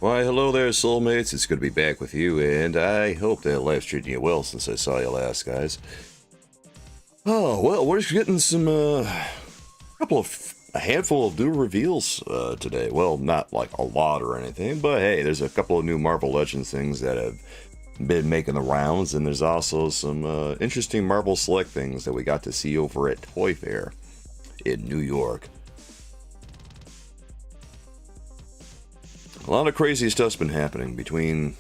Why, hello there, soulmates. It's good to be back with you, and I hope that life's treating you well since I saw you last, guys. Oh, well, we're just getting some, a handful of new reveals today. Well, not like a lot or anything, but hey, there's a couple of new Marvel Legends things that have been making the rounds, and there's also some interesting Marvel Select things that we got to see over at Toy Fair in New York. A lot of crazy stuff's been happening between,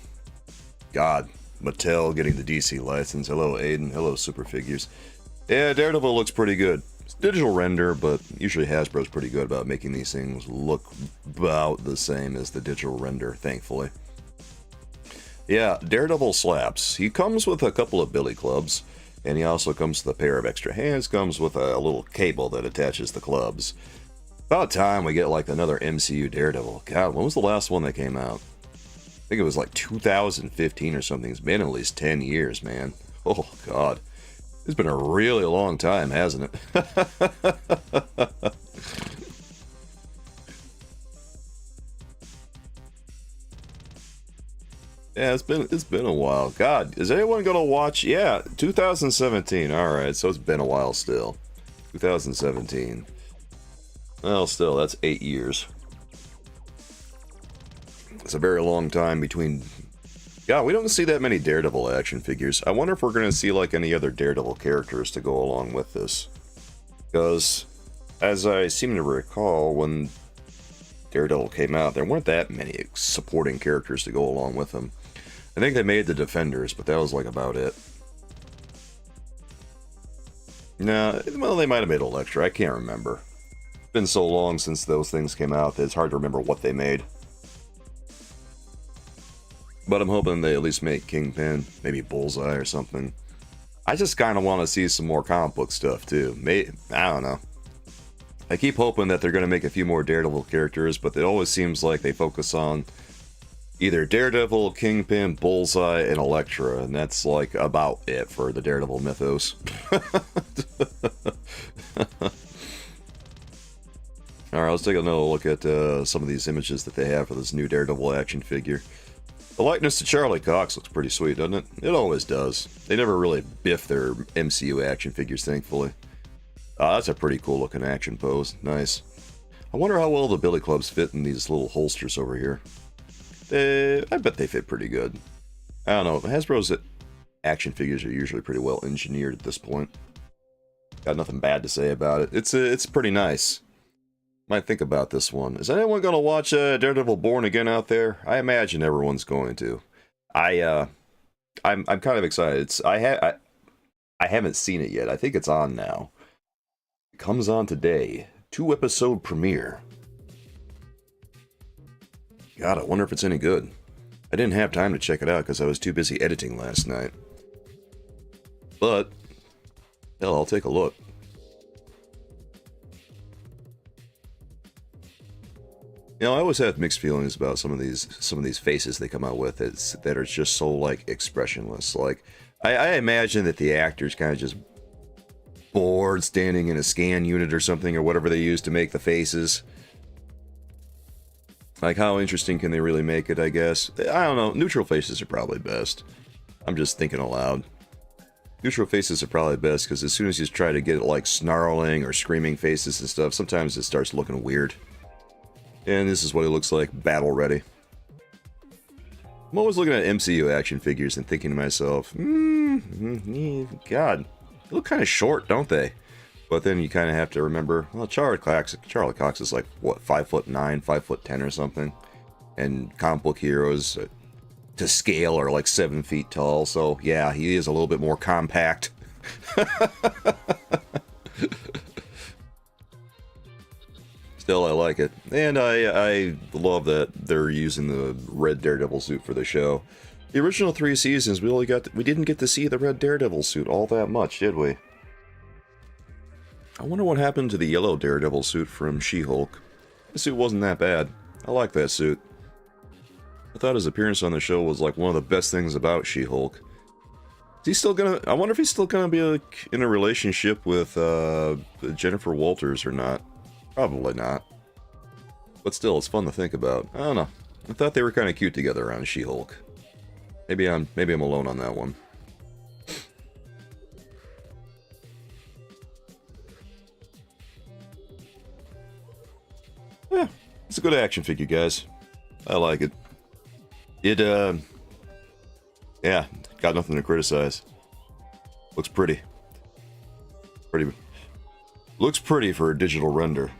God, Mattel getting the DC license. Hello, Aiden. Hello, Super Figures. Yeah, Daredevil looks pretty good. It's digital render, but usually Hasbro's pretty good about making these things look about the same as the digital render, thankfully. Yeah, Daredevil slaps. He comes with a couple of billy clubs, and he also comes with a pair of extra hands, comes with a little cable that attaches the clubs. About time we get like another MCU Daredevil. God, when was the last one that came out? I think it was like 2015 or something. It's been at least 10 years, man. Oh, God. It's been a really long time, hasn't it? Yeah, it's been a while. God, is anyone gonna watch? Yeah, 2017. All right, so it's been a while still. 2017. Well, still, that's 8 years. It's a very long time between... Yeah, we don't see that many Daredevil action figures. I wonder if we're going to see, like, any other Daredevil characters to go along with this. Because, as I seem to recall, when Daredevil came out, there weren't that many supporting characters to go along with him. I think they made the Defenders, but that was, like, about it. No, well, they might have made Elektra. I can't remember. It's been so long since those things came out that it's hard to remember what they made. But I'm hoping they at least make Kingpin, maybe Bullseye or something. I just kind of want to see some more comic book stuff too. I don't know. I keep hoping that they're going to make a few more Daredevil characters, but it always seems like they focus on either Daredevil, Kingpin, Bullseye, and Elektra, and that's like about it for the Daredevil mythos. Alright, let's take another look at some of these images that they have for this new Daredevil action figure. The likeness to Charlie Cox looks pretty sweet, doesn't it? It always does. They never really biff their MCU action figures, thankfully. That's a pretty cool looking action pose. Nice. I wonder how well the billy clubs fit in these little holsters over here. I bet they fit pretty good. I don't know. Hasbro's action figures are usually pretty well engineered at this point. Got nothing bad to say about it. It's pretty nice. Might think about this one. Is anyone going to watch Daredevil Born Again out there? I imagine everyone's going to. I'm kind of excited. I haven't seen it yet. I think it's on now. It comes on today. 2-episode premiere. God, I wonder if it's any good. I didn't have time to check it out because I was too busy editing last night. But, hell, I'll take a look. You know, I always have mixed feelings about some of these faces they come out with that are just so like expressionless. Like, I imagine that the actor's kind of just bored standing in a scan unit or something, or whatever they use to make the faces. Like, how interesting can they really make it, I guess? I don't know. Neutral faces are probably best. I'm just thinking aloud. Neutral faces are probably best, because as soon as you try to get like snarling or screaming faces and stuff, sometimes it starts looking weird. And this is what it looks like, battle ready. I'm always looking at MCU action figures and thinking to myself, God, they look kind of short, don't they? But then you kind of have to remember, well, Charlie Cox is like, what, 5'9", 5'10" or something? And comic book heroes to scale are like 7 feet tall, so yeah, he is a little bit more compact. Still, I like it. And I love that they're using the red Daredevil suit for the show. The original 3 seasons, we didn't get to see the red Daredevil suit all that much, did we? I wonder what happened to the yellow Daredevil suit from She-Hulk. The suit wasn't that bad. I like that suit. I thought his appearance on the show was like one of the best things about She-Hulk. Is he still gonna... I wonder if he's still gonna be like in a relationship with Jennifer Walters or not. Probably not. But still, it's fun to think about. I don't know. I thought they were kind of cute together on She-Hulk. Maybe I'm alone on that one. Yeah, it's a good action figure, guys. I like it. Yeah, got nothing to criticize. Looks pretty. Looks pretty for a digital render.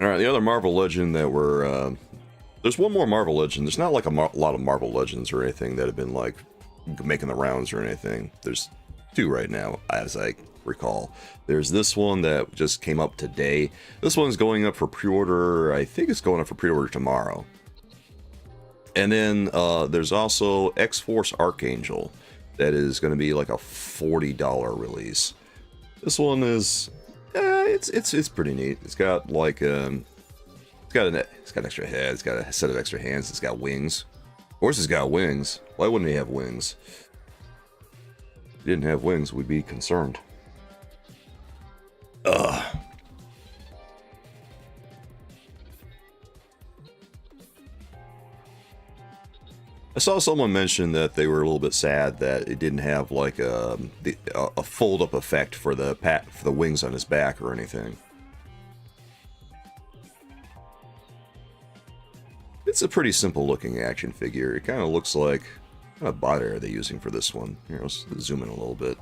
Alright, the other Marvel Legend that we're... there's one more Marvel Legend. There's not like a lot of Marvel Legends or anything that have been like making the rounds or anything. There's two right now, as I recall. There's this one that just came up today. This one's going up for pre-order. I think it's going up for pre-order tomorrow. And then there's also X-Force Archangel. That is going to be like a $40 release. This one is... it's pretty neat. It's got like it's got an extra head. It's got a set of extra hands. It's got wings. Of course, it's got wings. Why wouldn't he have wings? If he didn't have wings, we'd be concerned. Ugh. I saw someone mention that they were a little bit sad that it didn't have like a fold-up effect for the wings on his back or anything. It's a pretty simple-looking action figure. It kind of looks like... What kind of body are they using for this one? Here, let's zoom in a little bit.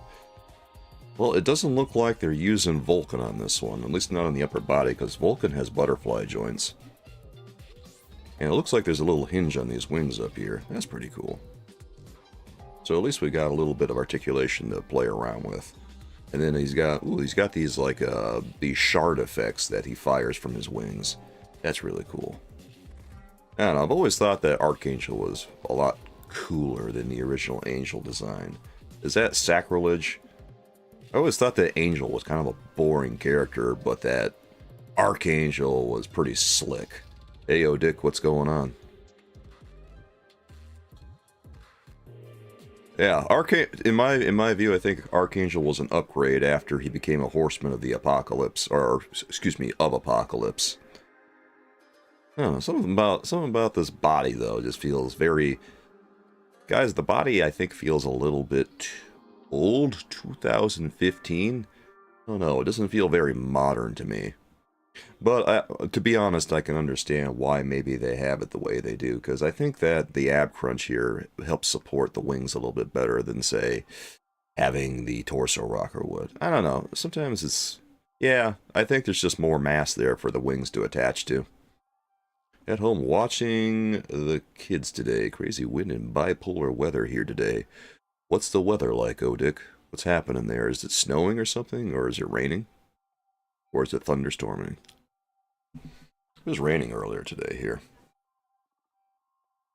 Well, it doesn't look like they're using Vulcan on this one, at least not on the upper body, because Vulcan has butterfly joints. And it looks like there's a little hinge on these wings up here. That's pretty cool. So at least we got a little bit of articulation to play around with. And then he's got these like these shard effects that he fires from his wings. That's really cool. I don't know, I've always thought that Archangel was a lot cooler than the original Angel design. Is that sacrilege? I always thought that Angel was kind of a boring character, but that Archangel was pretty slick. Hey, yo, Dick, what's going on? Yeah, in my view, I think Archangel was an upgrade after he became a Horseman of the Apocalypse, or excuse me, of Apocalypse. I don't know, something about this body though just feels very. Guys, the body I think feels a little bit old. 2015. I don't know. It doesn't feel very modern to me. But to be honest, I can understand why maybe they have it the way they do, because I think that the ab crunch here helps support the wings a little bit better than, say, having the torso rocker would. I don't know. Sometimes it's... Yeah, I think there's just more mass there for the wings to attach to. At home watching the kids today. Crazy wind and bipolar weather here today. What's the weather like, Odick? What's happening there? Is it snowing or something? Or is it raining? Or is it thunderstorming? It was raining earlier today here.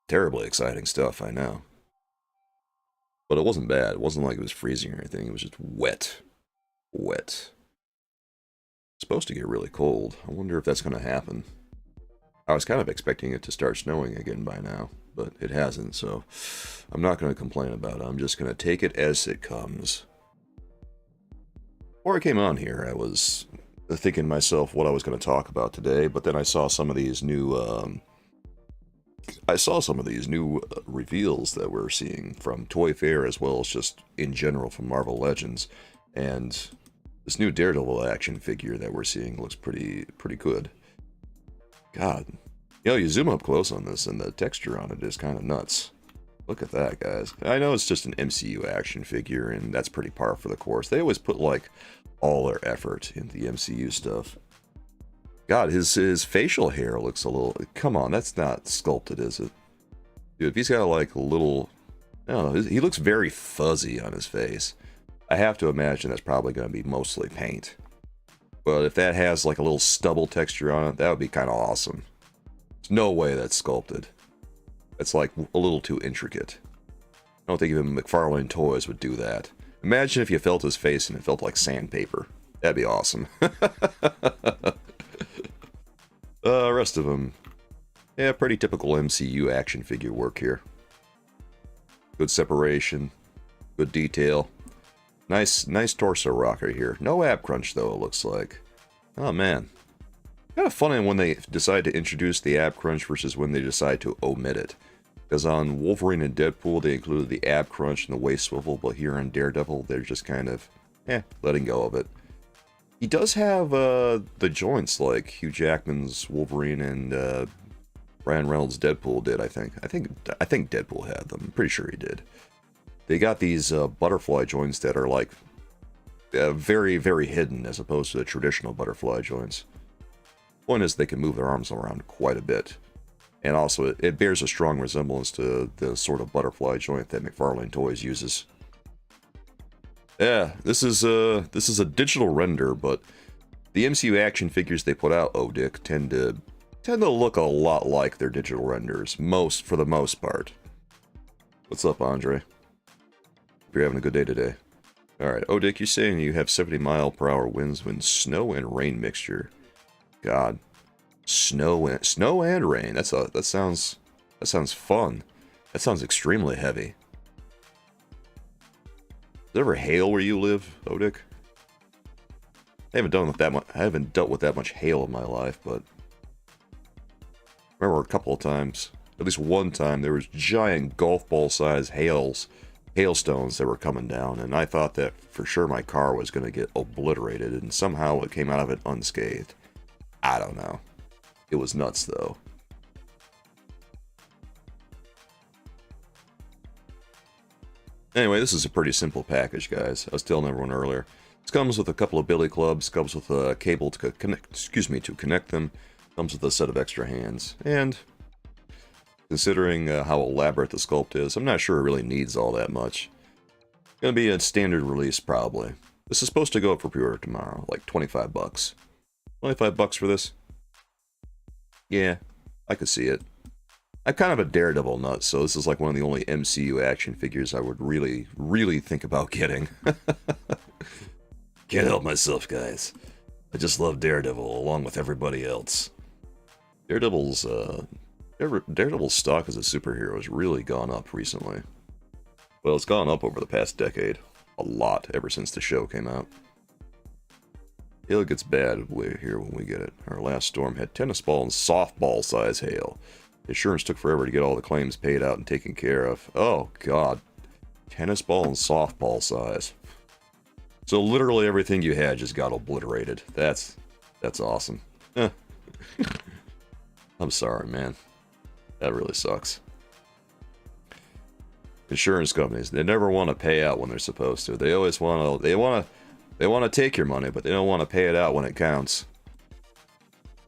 Terribly exciting stuff, I know. But it wasn't bad. It wasn't like it was freezing or anything. It was just wet. Wet. It's supposed to get really cold. I wonder if that's going to happen. I was kind of expecting it to start snowing again by now, but it hasn't, so I'm not going to complain about it. I'm just going to take it as it comes. Before I came on here, I was thinking to myself what I was going to talk about today, but then I saw some of these new reveals that we're seeing from Toy Fair as well as just in general from Marvel Legends, and this new Daredevil action figure that we're seeing looks pretty good. God, you know, you zoom up close on this and the texture on it is kind of nuts. Look at that, guys. I know it's just an MCU action figure, and that's pretty par for the course. They always put, like, all their effort into the MCU stuff. God, his facial hair looks a little... Come on, that's not sculpted, is it? Dude, if he's got, like, a little... I don't know, he looks very fuzzy on his face. I have to imagine that's probably going to be mostly paint. But if that has, like, a little stubble texture on it, that would be kind of awesome. There's no way that's sculpted. It's like a little too intricate. I don't think even McFarlane Toys would do that. Imagine if you felt his face and it felt like sandpaper. That'd be awesome. Rest of them. Yeah, pretty typical MCU action figure work here. Good separation. Good detail. Nice torso rocker here. No ab crunch though, it looks like. Oh man. Kind of funny when they decide to introduce the ab crunch versus when they decide to omit it. Because on Wolverine and Deadpool, they included the ab crunch and the waist swivel, but here on Daredevil, they're just kind of, letting go of it. He does have the joints like Hugh Jackman's Wolverine and Ryan Reynolds' Deadpool did, I think. I think Deadpool had them. I'm pretty sure he did. They got these butterfly joints that are like very, very hidden as opposed to the traditional butterfly joints. Point is, they can move their arms around quite a bit. And also, it bears a strong resemblance to the sort of butterfly joint that McFarlane Toys uses. Yeah, this is a digital render, but the MCU action figures they put out, oh Dick, tend to look a lot like their digital renders, for the most part. What's up, Andre? Hope you're having a good day today. Alright, oh Dick, you're saying you have 70-mile-per-hour winds when snow and rain mixture. God, snow and rain. That sounds fun. That sounds extremely heavy. Is there ever hail where you live, Odick? I haven't dealt with that much hail in my life, but I remember a couple of times, at least one time, there was giant golf ball size hailstones that were coming down, and I thought that for sure my car was going to get obliterated, and somehow it came out of it unscathed. I don't know. It was nuts, though. Anyway, this is a pretty simple package, guys. I was telling everyone earlier. This comes with a couple of billy clubs, comes with a cable to connect them, comes with a set of extra hands, and considering how elaborate the sculpt is, I'm not sure it really needs all that much. It's gonna be a standard release, probably. This is supposed to go up for pre-order tomorrow, like 25 bucks. 25 bucks for this? Yeah, I could see it. I'm kind of a Daredevil nut, so this is like one of the only MCU action figures I would really, really think about getting. Can't help myself, guys. I just love Daredevil, along with everybody else. Daredevil's stock as a superhero has really gone up recently. Well, it's gone up over the past decade. A lot, ever since the show came out. Hail gets bad here when we get it. Our last storm had tennis ball and softball size hail. The insurance took forever to get all the claims paid out and taken care of. Oh, God. Tennis ball and softball size. So literally everything you had just got obliterated. That's awesome. I'm sorry, man. That really sucks. Insurance companies, they never want to pay out when they're supposed to. They always want to take your money, but they don't want to pay it out when it counts.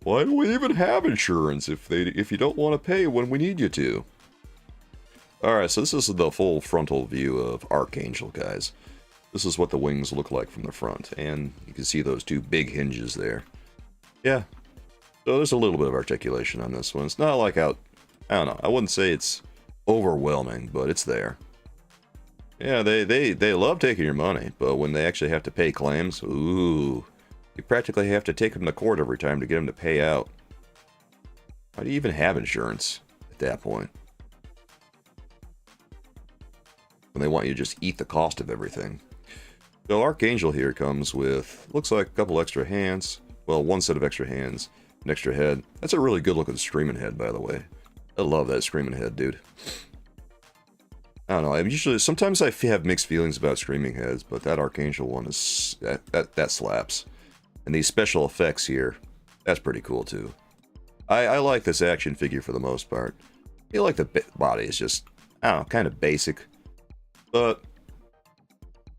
Why do we even have insurance if you don't want to pay when we need you to? Alright, so this is the full frontal view of Archangel, guys. This is what the wings look like from the front, and you can see those two big hinges there. Yeah, so there's a little bit of articulation on this one. It's not like I don't know, I wouldn't say it's overwhelming, but it's there. Yeah, they love taking your money, but when they actually have to pay claims, ooh, you practically have to take them to court every time to get them to pay out. Why do you even have insurance at that point? When they want you to just eat the cost of everything. So Archangel here comes with, looks like a couple extra hands. Well, one set of extra hands, an extra head. That's a really good looking screaming head, by the way. I love that screaming head, dude. I don't know, sometimes I have mixed feelings about screaming heads, but that Archangel one is, that slaps. And these special effects here, that's pretty cool too. I like this action figure for the most part. I feel like the body is just, I don't know, kind of basic. But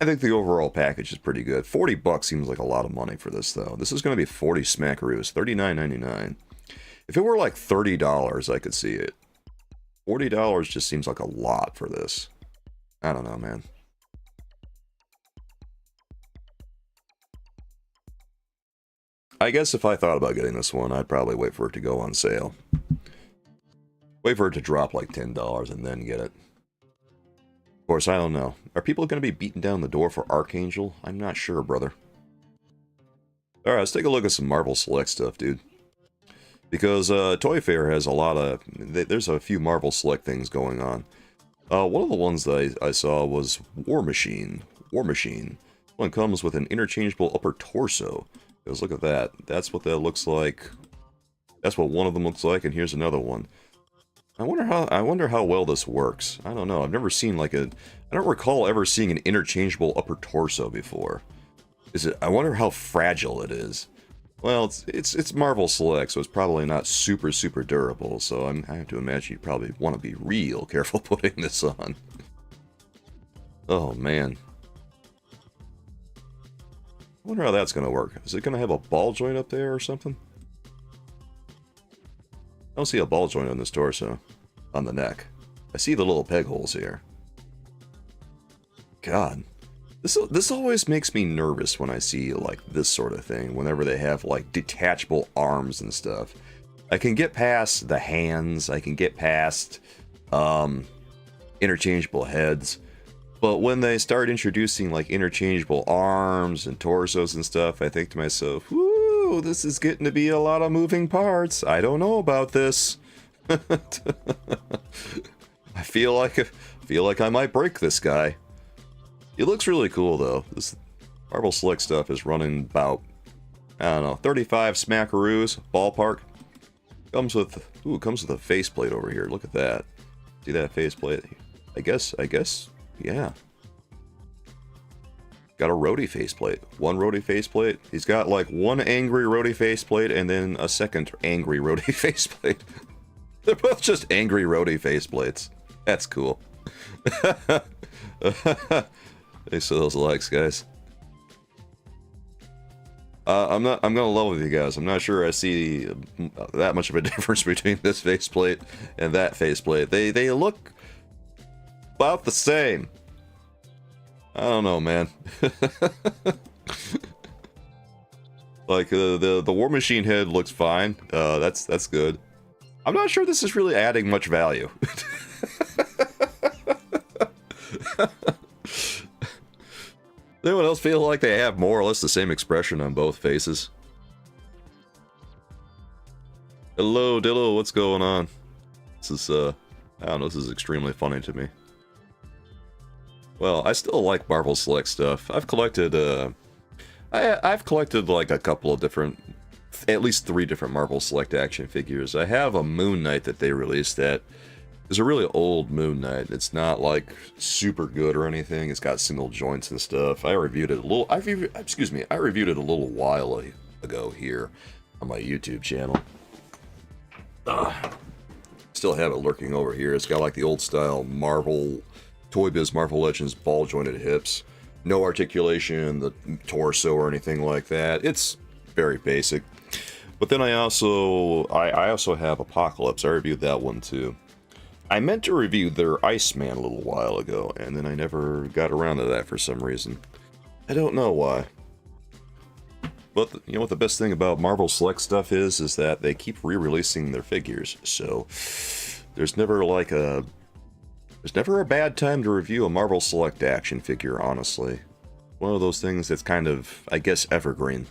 I think the overall package is pretty good. 40 bucks seems like a lot of money for this though. This is going to be 40 smackaroos, $39.99. If it were like $30, I could see it. $40 just seems like a lot for this. I don't know, man. I guess if I thought about getting this one, I'd probably wait for it to go on sale. Wait for it to drop like $10 and then get it. Of course, I don't know. Are people going to be beating down the door for Archangel? I'm not sure, brother. Alright, let's take a look at some Marvel Select stuff, dude. Because Toy Fair has a lot of... There's a few Marvel Select things going on. One of the ones that I saw was War Machine. War Machine. One comes with an interchangeable upper torso. Because look at that. That's what that looks like That's what one of them looks like, and here's another one. I wonder how well this works. I don't know. I've never seen like a... I don't recall ever seeing an interchangeable upper torso before. I wonder how fragile it is. Well, it's Marvel Select, so it's probably not super durable. So I have to imagine you probably want to be real careful putting this on. Oh man. I wonder how that's gonna work. Is it gonna have a ball joint up there or something? I don't see a ball joint on this torso. On the neck. I see the little peg holes here. God. This always makes me nervous when I see, like, this sort of thing. Whenever they have, like, detachable arms and stuff. I can get past the hands. I can get past, interchangeable heads. But when they start introducing, like, interchangeable arms and torsos and stuff, I think to myself, whoo, this is getting to be a lot of moving parts. I don't know about this. I feel like I might break this guy. It looks really cool though. This Marvel Select stuff is running about, I don't know, 35 smackaroos, ballpark. Comes with a faceplate over here. Look at that. See that faceplate? I guess, yeah. Got a roadie faceplate. One roadie faceplate. He's got like one angry roadie faceplate and then a second angry roadie faceplate. They're both just angry roadie faceplates. That's cool. Thanks for those likes, guys. I'm gonna level with you guys. I'm not sure I see that much of a difference between this faceplate and that faceplate. They look about the same. I don't know, man. Like the War Machine head looks fine. That's good. I'm not sure this is really adding much value. Does anyone else feel like they have more or less the same expression on both faces? Hello, Dillo, what's going on? This is, I don't know, this is extremely funny to me. Well, I still like Marvel Select stuff. I've collected, I've collected like a couple of different, at least 3 different Marvel Select action figures. I have a Moon Knight that they released that is a really old Moon Knight. It's not like super good or anything. It's got single joints and stuff. I reviewed it a little. I reviewed it a little while ago here on my YouTube channel. Still have it lurking over here. It's got like the old style Marvel, Toy Biz Marvel Legends ball jointed hips. No articulation in the torso or anything like that. It's very basic. But then I also have Apocalypse. I reviewed that one too. I meant to review their Iceman a little while ago, and then I never got around to that for some reason. I don't know why. But you know what the best thing about Marvel Select stuff is that they keep re-releasing their figures. So there's never a bad time to review a Marvel Select action figure, honestly. One of those things that's kind of, I guess, evergreen.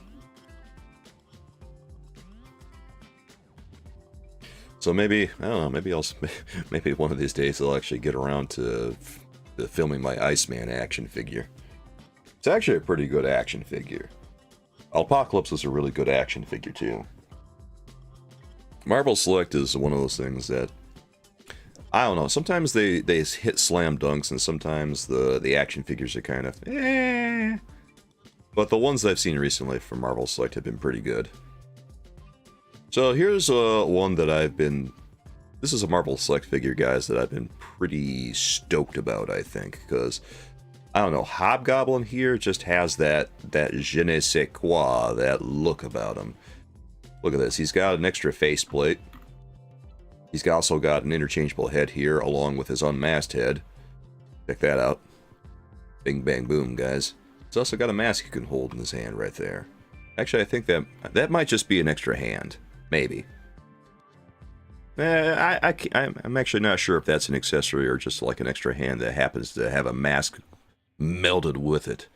So maybe, I don't know, maybe one of these days I'll actually get around to filming my Iceman action figure. It's actually a pretty good action figure. Apocalypse is a really good action figure too. Marvel Select is one of those things that, I don't know, sometimes they hit slam dunks and sometimes the action figures are kind of eh. But the ones I've seen recently from Marvel Select have been pretty good. So here's one that this is a Marvel Select figure, guys, that I've been pretty stoked about, I think, because, I don't know, Hobgoblin here just has that je ne sais quoi, that look about him. Look at this, he's got an extra faceplate. He's also got an interchangeable head here, along with his unmasked head. Check that out. Bing, bang, boom, guys. He's also got a mask he can hold in his hand right there. Actually, I think that might just be an extra hand. Maybe. I'm actually not sure if that's an accessory or just like an extra hand that happens to have a mask melded with it.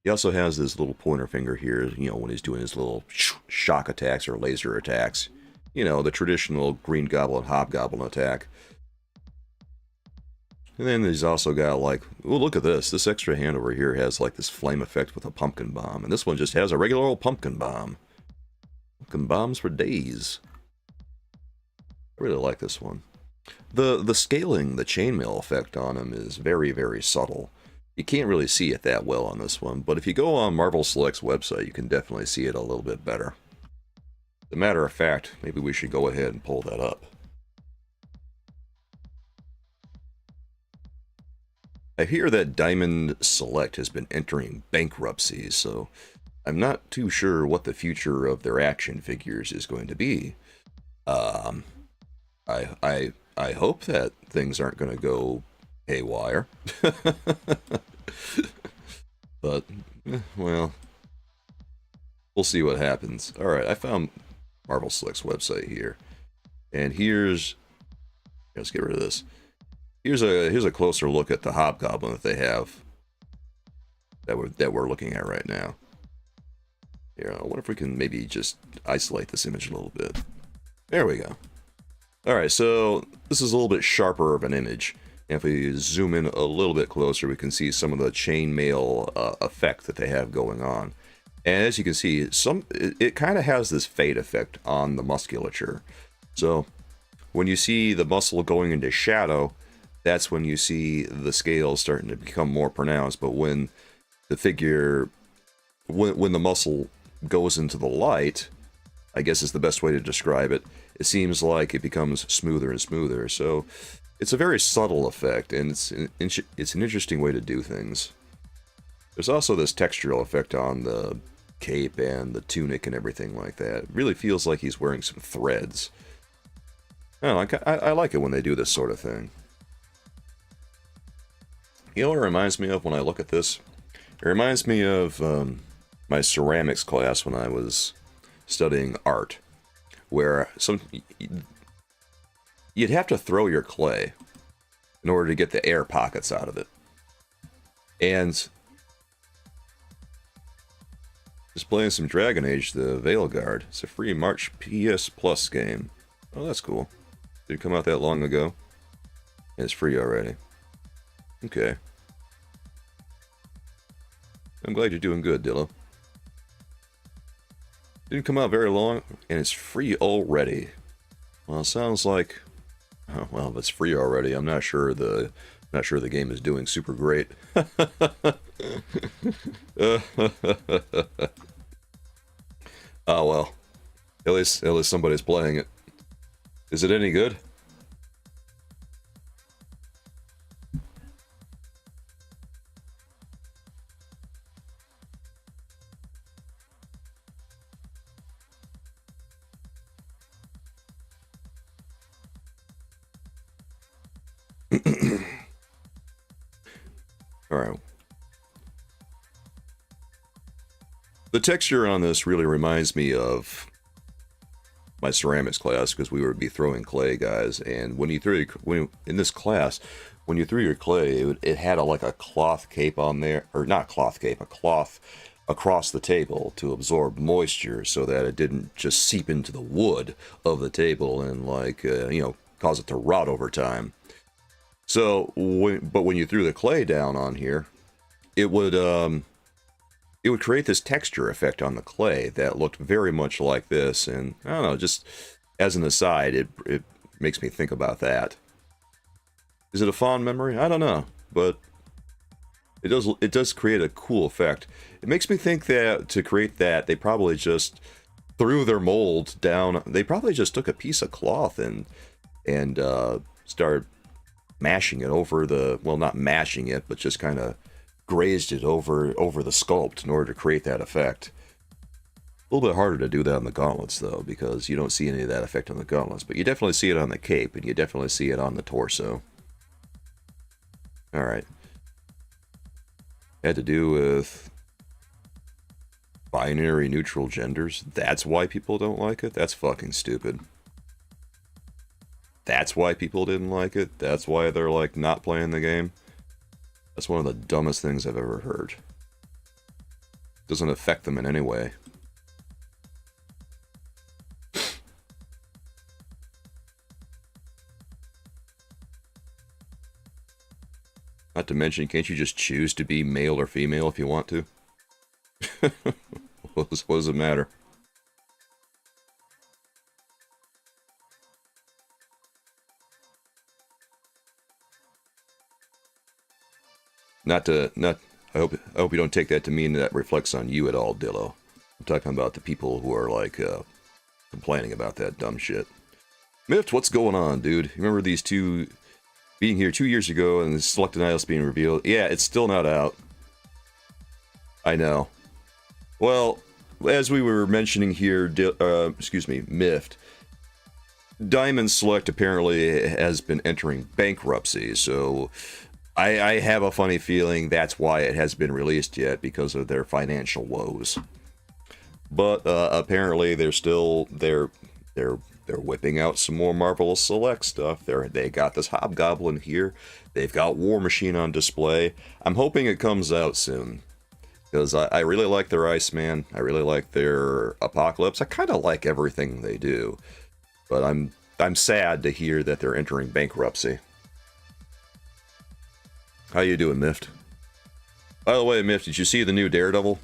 He also has this little pointer finger here, you know, when he's doing his little shock attacks or laser attacks. You know, the traditional Green Goblin Hobgoblin attack. And then he's also got like, oh, look at this. This extra hand over here has like this flame effect with a pumpkin bomb. And this one just has a regular old pumpkin bomb. Pumpkin bombs for days. I really like this one. The scaling, the chainmail effect on him is very, very subtle. You can't really see it that well on this one, but if you go on Marvel Select's website, you can definitely see it a little bit better. As a matter of fact, maybe we should go ahead and pull that up. I hear that Diamond Select has been entering bankruptcy, so I'm not too sure what the future of their action figures is going to be. Um, I hope that things aren't going to go haywire. But, well, we'll see what happens. Alright, I found Marvel Select's website here. And let's get rid of this. Here's a closer look at the Hobgoblin that they have. That we're looking at right now. Here, I wonder if we can maybe just isolate this image a little bit. There we go. Alright, so this is a little bit sharper of an image. And if we zoom in a little bit closer, we can see some of the chainmail effect that they have going on. And as you can see, it kind of has this fade effect on the musculature. So when you see the muscle going into shadow, that's when you see the scales starting to become more pronounced. But when the figure, when the muscle goes into the light, I guess is the best way to describe it, it seems like it becomes smoother and smoother. So it's a very subtle effect, and it's an interesting way to do things. There's also this textural effect on the cape and the tunic and everything like that. It really feels like he's wearing some threads. I like it when they do this sort of thing. You know what it reminds me of when I look at this? It reminds me of my ceramics class when I was studying art, where you'd have to throw your clay in order to get the air pockets out of it. And just playing some Dragon Age, the Veilguard. It's a free March PS Plus game. Oh, that's cool. Did it come out that long ago? It's free already. Okay. I'm glad you're doing good, Dillo. Didn't come out very long, and it's free already. Well, it sounds like, oh, well, if it's free already, I'm not sure the game is doing super great. Oh well, at least somebody's playing it. Is it any good? Alright. The texture on this really reminds me of my ceramics class, because we would be throwing clay, guys, and when you threw in this class, when you threw your clay, it had like a cloth cape on there, or not cloth cape, a cloth across the table to absorb moisture so that it didn't just seep into the wood of the table and cause it to rot over time. So, but when you threw the clay down on here, it would create this texture effect on the clay that looked very much like this. And I don't know, just as an aside, it makes me think about that. Is it a fond memory? I don't know, but it does create a cool effect. It makes me think that to create that, they probably just threw their mold down. They probably just took a piece of cloth and started mashing it over the, well, not mashing it, but just kind of grazed it over the sculpt in order to create that effect. A little bit harder to do that on the gauntlets, though, because you don't see any of that effect on the gauntlets, but you definitely see it on the cape, and you definitely see it on the torso. Alright. Had to do with binary neutral genders. That's why people don't like it? That's fucking stupid. That's why people didn't like it? That's why they're, like, not playing the game? That's one of the dumbest things I've ever heard. Doesn't affect them in any way. Not to mention, can't you just choose to be male or female if you want to? What does it matter? not. I hope you don't take that to mean that reflects on you at all, Dillo. I'm talking about the people who are like complaining about that dumb shit. Miffed, what's going on, dude? You remember these two being here 2 years ago and the Select Annihilus being revealed? Yeah, it's still not out. I know. Well, as we were mentioning here, Miffed, Diamond Select apparently has been entering bankruptcy, so I have a funny feeling that's why it hasn't been released yet, because of their financial woes. But apparently they're whipping out some more Marvelous Select stuff. They got this Hobgoblin here. They've got War Machine on display. I'm hoping it comes out soon, because I really like their Iceman. I really like their Apocalypse. I kind of like everything they do, but I'm sad to hear that they're entering bankruptcy. How you doing, Miffed? By the way, Miffed, did you see the new Daredevil?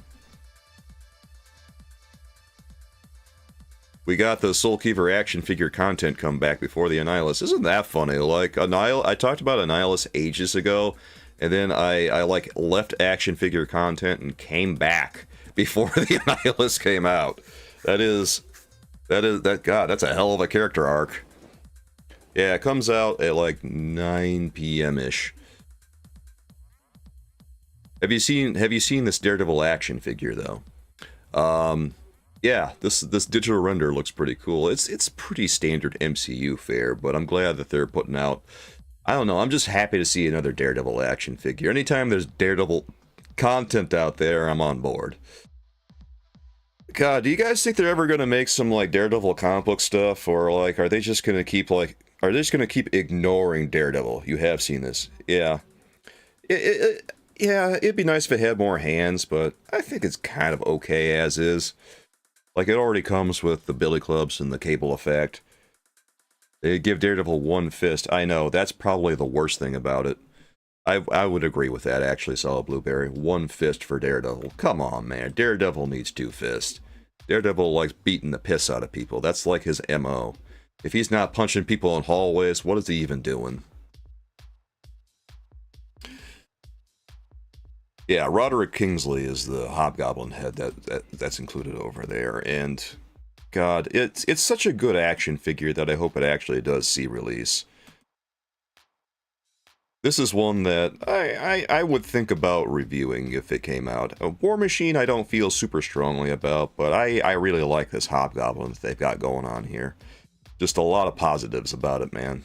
We got the Soulkeeper action figure content come back before the Annihilus. Isn't that funny? Like, I talked about Annihilus ages ago, and then I like left action figure content and came back before the Annihilus came out. God, that's a hell of a character arc. Yeah, it comes out at like 9 p.m.-ish. Have you seen this Daredevil action figure though? Yeah, this digital render looks pretty cool. It's pretty standard MCU fare, but I'm glad that they're putting out. I don't know. I'm just happy to see another Daredevil action figure. Anytime there's Daredevil content out there, I'm on board. God, do you guys think they're ever gonna make some like Daredevil comic book stuff, or like are they just gonna keep ignoring Daredevil? You have seen this, yeah. Yeah, it'd be nice if it had more hands, but I think it's kind of okay as is. Like, it already comes with the billy clubs and the cable effect. They give Daredevil one fist. I know, that's probably the worst thing about it. I would agree with that, actually, Solid Blueberry. One fist for Daredevil. Come on, man. Daredevil needs two fists. Daredevil likes beating the piss out of people. That's like his MO. If he's not punching people in hallways, what is he even doing? Yeah, Roderick Kingsley is the Hobgoblin head that's included over there, and God, it's such a good action figure that I hope it actually does see release. This is one that I would think about reviewing if it came out. War Machine I don't feel super strongly about, but I really like this Hobgoblin that they've got going on here. Just a lot of positives about it, man.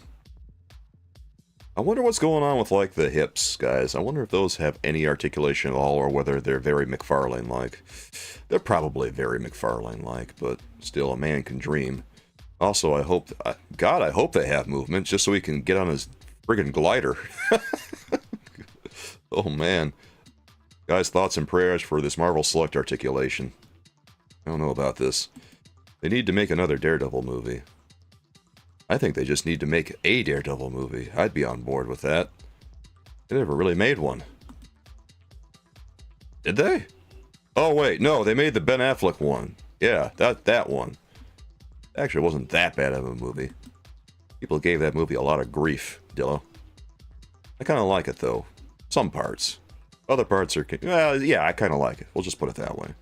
I wonder what's going on with, like, the hips, guys. I wonder if those have any articulation at all, or whether they're very McFarlane-like. They're probably very McFarlane-like, but still, a man can dream. Also, I hope they have movement, just so he can get on his friggin' glider. Oh, man. Guys, thoughts and prayers for this Marvel Select articulation. I don't know about this. They need to make another Daredevil movie. I think they just need to make a Daredevil movie. I'd be on board with that. They never really made one. Did they? Oh, wait, no, they made the Ben Affleck one. Yeah, that one. Actually, it wasn't that bad of a movie. People gave that movie a lot of grief, Dillo. I kind of like it, though. Some parts. Other parts are... Well, yeah, I kind of like it. We'll just put it that way.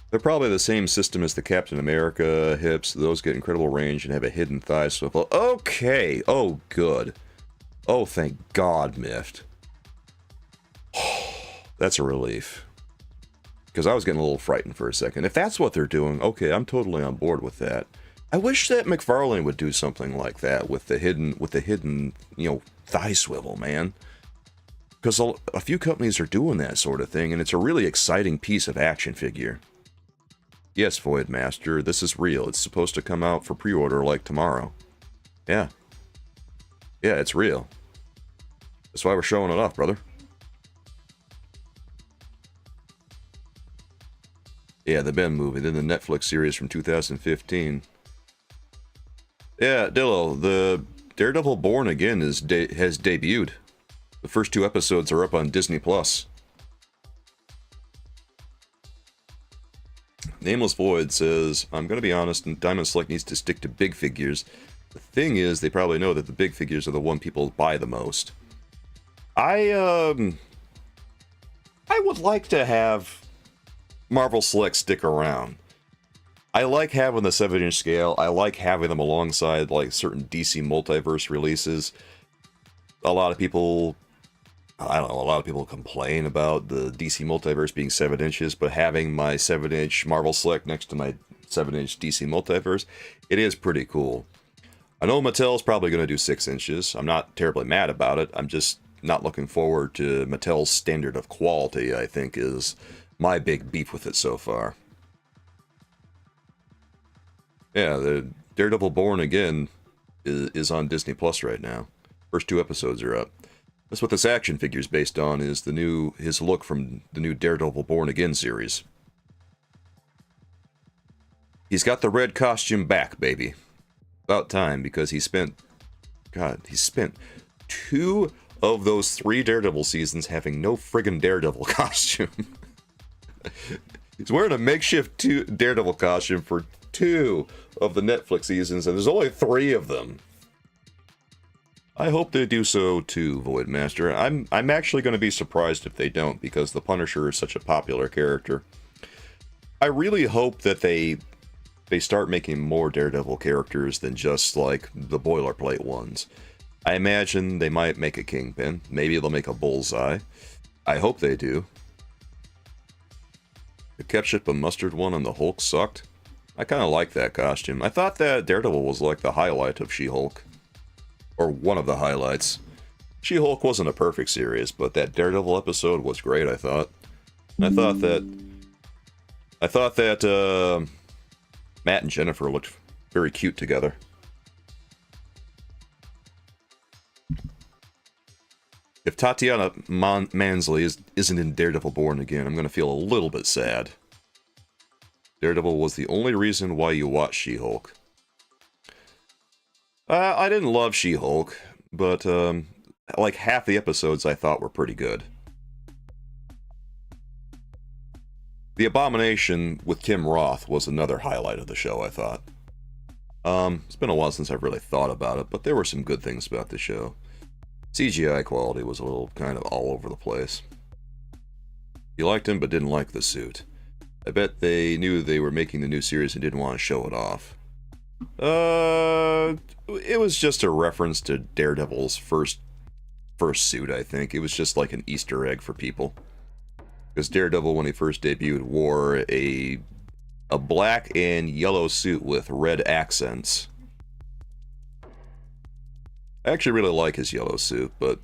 They're probably the same system as the Captain America hips. Those get incredible range and have a hidden thigh swivel. Okay. Oh, good. Oh, thank God, Miffed. That's a relief. Because I was getting a little frightened for a second. If that's what they're doing, okay, I'm totally on board with that. I wish that McFarlane would do something like that with the hidden, you know, thigh swivel, man. Because a few companies are doing that sort of thing, and it's a really exciting piece of action figure. Yes, Voidmaster, this is real. It's supposed to come out for pre-order like tomorrow. Yeah. Yeah, it's real. That's why we're showing it off, brother. Yeah, the Ben movie, then the Netflix series from 2015. Yeah, Dillo, the Daredevil Born Again has debuted. The first 2 episodes are up on Disney+. Nameless Void says, I'm going to be honest, and Diamond Select needs to stick to big figures. The thing is, they probably know that the big figures are the one people buy the most. I would like to have Marvel Select stick around. I like having the 7-inch scale. I like having them alongside like certain DC Multiverse releases. A lot of people, I don't know, a lot of people complain about the DC Multiverse being 7 inches, but having my 7-inch Marvel Select next to my 7-inch DC Multiverse, it is pretty cool. I know Mattel's probably going to do 6 inches. I'm not terribly mad about it. I'm just not looking forward to Mattel's standard of quality, I think, is my big beef with it so far. Yeah, the Daredevil Born Again is on Disney Plus right now. First 2 episodes are up. That's what this action figure is based on, is his look from the new Daredevil Born Again series. He's got the red costume back, baby. About time, because he spent 2 of those 3 Daredevil seasons having no friggin' Daredevil costume. He's wearing a makeshift Daredevil costume for 2 of the Netflix seasons, and there's only 3 of them. I hope they do so too, Voidmaster. I'm actually going to be surprised if they don't, because the Punisher is such a popular character. I really hope that they start making more Daredevil characters than just like the boilerplate ones. I imagine they might make a Kingpin. Maybe they'll make a Bullseye. I hope they do. The ketchup and mustard one on the Hulk sucked. I kind of like that costume. I thought that Daredevil was like the highlight of She-Hulk. Or one of the highlights. She-Hulk wasn't a perfect series, but that Daredevil episode was great, I thought. And I thought that Matt and Jennifer looked very cute together. If Tatiana Mansley isn't in Daredevil Born Again, I'm going to feel a little bit sad. Daredevil was the only reason why you watched She-Hulk. I didn't love She-Hulk, but like half the episodes I thought were pretty good. The Abomination with Tim Roth was another highlight of the show, I thought. It's been a while since I've really thought about it, but there were some good things about the show. CGI quality was a little kind of all over the place. You liked him, but didn't like the suit. I bet they knew they were making the new series and didn't want to show it off. It was just a reference to Daredevil's first suit, I think. It was just like an Easter egg for people. Because Daredevil, when he first debuted, wore a black and yellow suit with red accents. I actually really like his yellow suit, but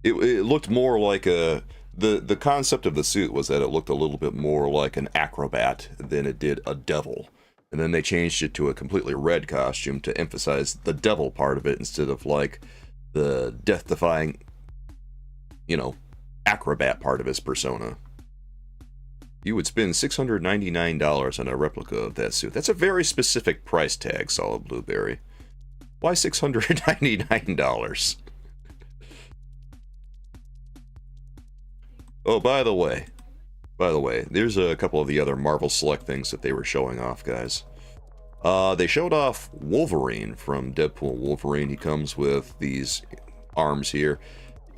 it looked more like a... The concept of the suit was that it looked a little bit more like an acrobat than it did a devil. And then they changed it to a completely red costume to emphasize the devil part of it instead of like the death-defying, you know, acrobat part of his persona. You would spend $699 on a replica of that suit. That's a very specific price tag, Solid Blueberry. Why $699? Oh, by the way, there's a couple of the other Marvel Select things that they were showing off, guys. They showed off Wolverine from Deadpool. Wolverine, he comes with these arms here.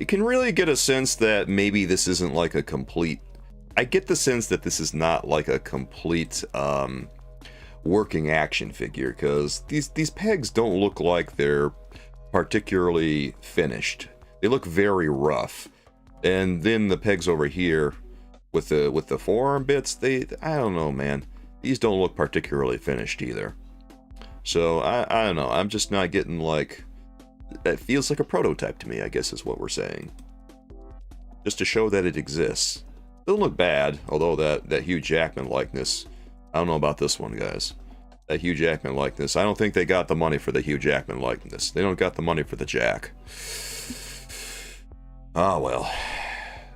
You can really get a sense that maybe this isn't like a complete... I get the sense that this is not like a complete working action figure, because these pegs don't look like they're particularly finished. They look very rough. And then the pegs over here with the forearm bits, I don't know, man. These don't look particularly finished either. So I don't know. I'm just not getting like... That feels like a prototype to me, I guess is what we're saying. Just to show that it exists. Doesn't look bad, although that Hugh Jackman likeness... I don't know about this one, guys. That Hugh Jackman likeness. I don't think they got the money for the Hugh Jackman likeness. They don't got the money for the Jack. Ah, well.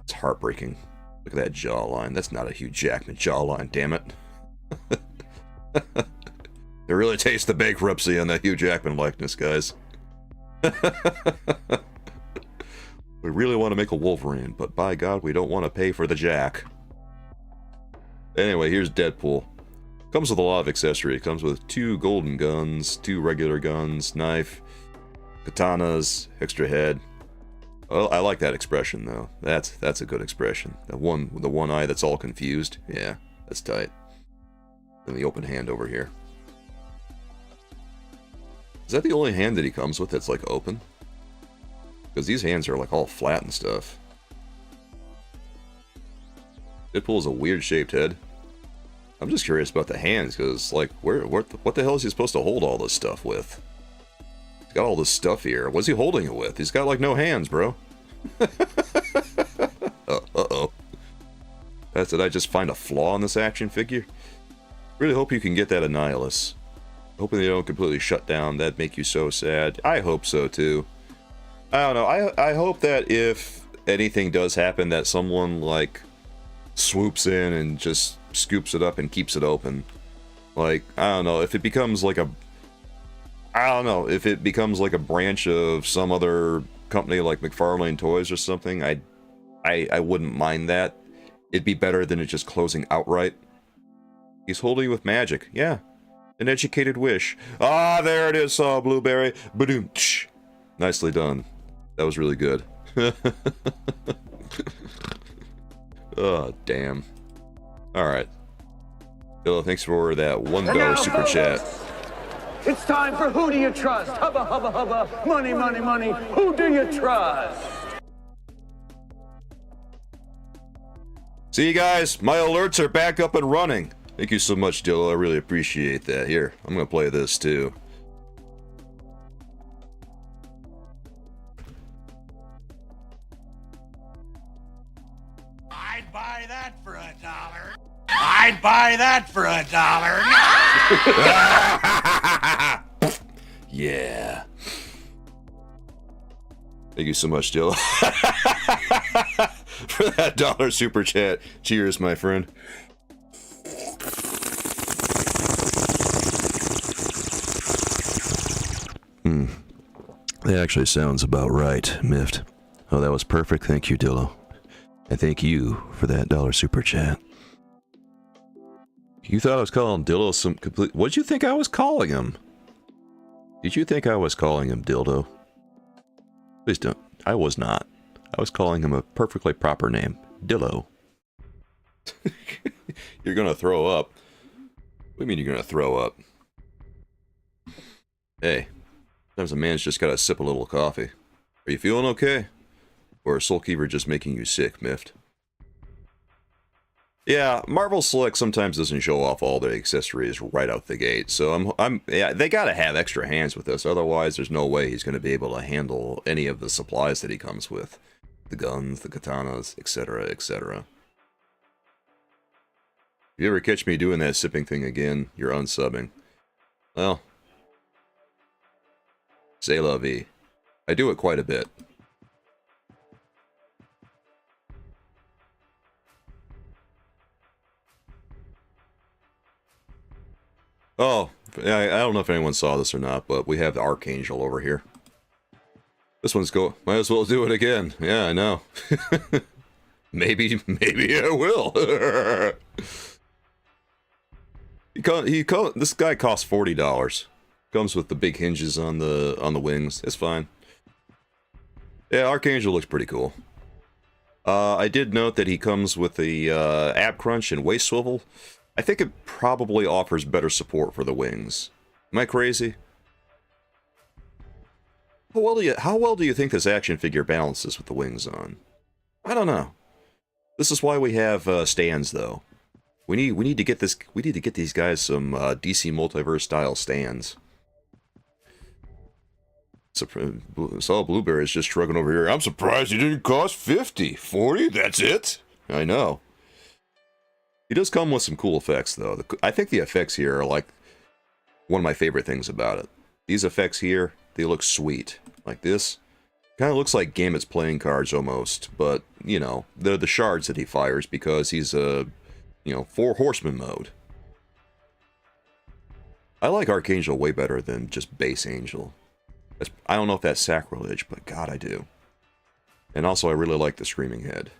It's heartbreaking. Look at that jawline. That's not a Hugh Jackman jawline, damn it. It really tastes the bankruptcy on that Hugh Jackman likeness, guys. We really want to make a Wolverine, but by God, we don't want to pay for the Jack. Anyway, here's Deadpool. Comes with a lot of accessory. It comes with 2 golden guns, 2 regular guns, knife, katanas, extra head. Well, I like that expression though. That's a good expression. The one eye that's all confused. Yeah, that's tight. And the open hand over here. Is that the only hand that he comes with that's like open? Because these hands are like all flat and stuff. Deadpool is a weird shaped head. I'm just curious about the hands, because like what the hell is he supposed to hold all this stuff with? He's got all this stuff here. What's he holding it with? He's got like no hands, bro. Uh-oh. Did I just find a flaw in this action figure? Really hope you can get that Annihilus. Hoping they don't completely shut down. That'd make you so sad. I hope so too. I don't know. I hope that if anything does happen, that someone like swoops in and just scoops it up and keeps it open. Like, I don't know, if it becomes like a branch of some other company like McFarlane Toys or something, I wouldn't mind that. It'd be better than it just closing outright. He's holding with magic. Yeah. An educated wish. Ah, there it is, Blueberry. Badoom. Nicely done. That was really good. Oh, damn. Alright. Hello, thanks for that $1 super chat. It's time for Who Do You Trust? Hubba, hubba, hubba. Money, money, money. Who do you trust? See you guys, my alerts are back up and running. Thank you so much, Dillo. I really appreciate that. Here, I'm gonna play this too. I'd buy that for $1. I'd buy that for $1. Yeah. Thank you so much, Dillo. For that $1 super chat. Cheers, my friend. That actually sounds about right, Miffed. Oh, that was perfect. Thank you, Dillo. And thank you for that $1 super chat. You thought I was calling Dillo some complete... What'd you think I was calling him? Did you think I was calling him Dildo? Please don't. I was not. I was calling him a perfectly proper name. Dillo. You're gonna throw up. What do you mean you're gonna throw up? Hey. Sometimes a man's just gotta sip a little coffee. Are you feeling okay? Or is Soulkeeper just making you sick, Miffed? Yeah, Marvel Select sometimes doesn't show off all their accessories right out the gate, so yeah, they gotta have extra hands with this, otherwise there's no way he's gonna be able to handle any of the supplies that he comes with. The guns, the katanas, etc., etc. If you ever catch me doing that sipping thing again, you're unsubbing. Well, c'est la vie. I do it quite a bit. Oh, I don't know if anyone saw this or not, but we have the Archangel over here. This one's might as well do it again. Yeah, I know. maybe I will. This guy costs $40. Comes with the big hinges on the wings. It's fine. Yeah, Archangel looks pretty cool. I did note that he comes with the ab crunch and waist swivel. I think it probably offers better support for the wings. Am I crazy? How well do you think this action figure balances with the wings on? I don't know. This is why we have stands, though. We need to get these guys some DC Multiverse style stands. Saw Blueberry's just shrugging over here. I'm surprised he didn't cost $50. $40? That's it? I know. He does come with some cool effects, though. I think the effects here are like one of my favorite things about it. These effects here, they look sweet. Like this. Kind of looks like Gambit's playing cards almost, but, you know, they're the shards that he fires because he's a, you know, 4 horseman mode. I like Archangel way better than just base Angel. I don't know if that's sacrilege, but God, I do. And also, I really like the Screaming Head.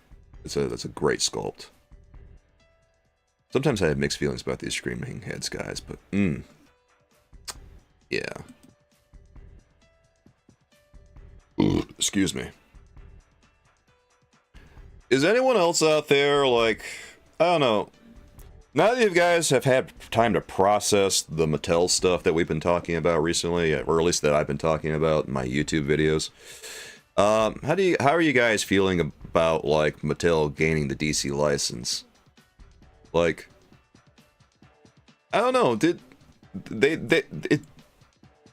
That's a great sculpt. Sometimes I have mixed feelings about these Screaming Heads guys, but yeah. Excuse me. Is anyone else out there, like, I don't know, now that you guys have had time to process the Mattel stuff that we've been talking about recently, or at least that I've been talking about in my YouTube videos, how are you guys feeling about, like, Mattel gaining the DC license? Like, I don't know,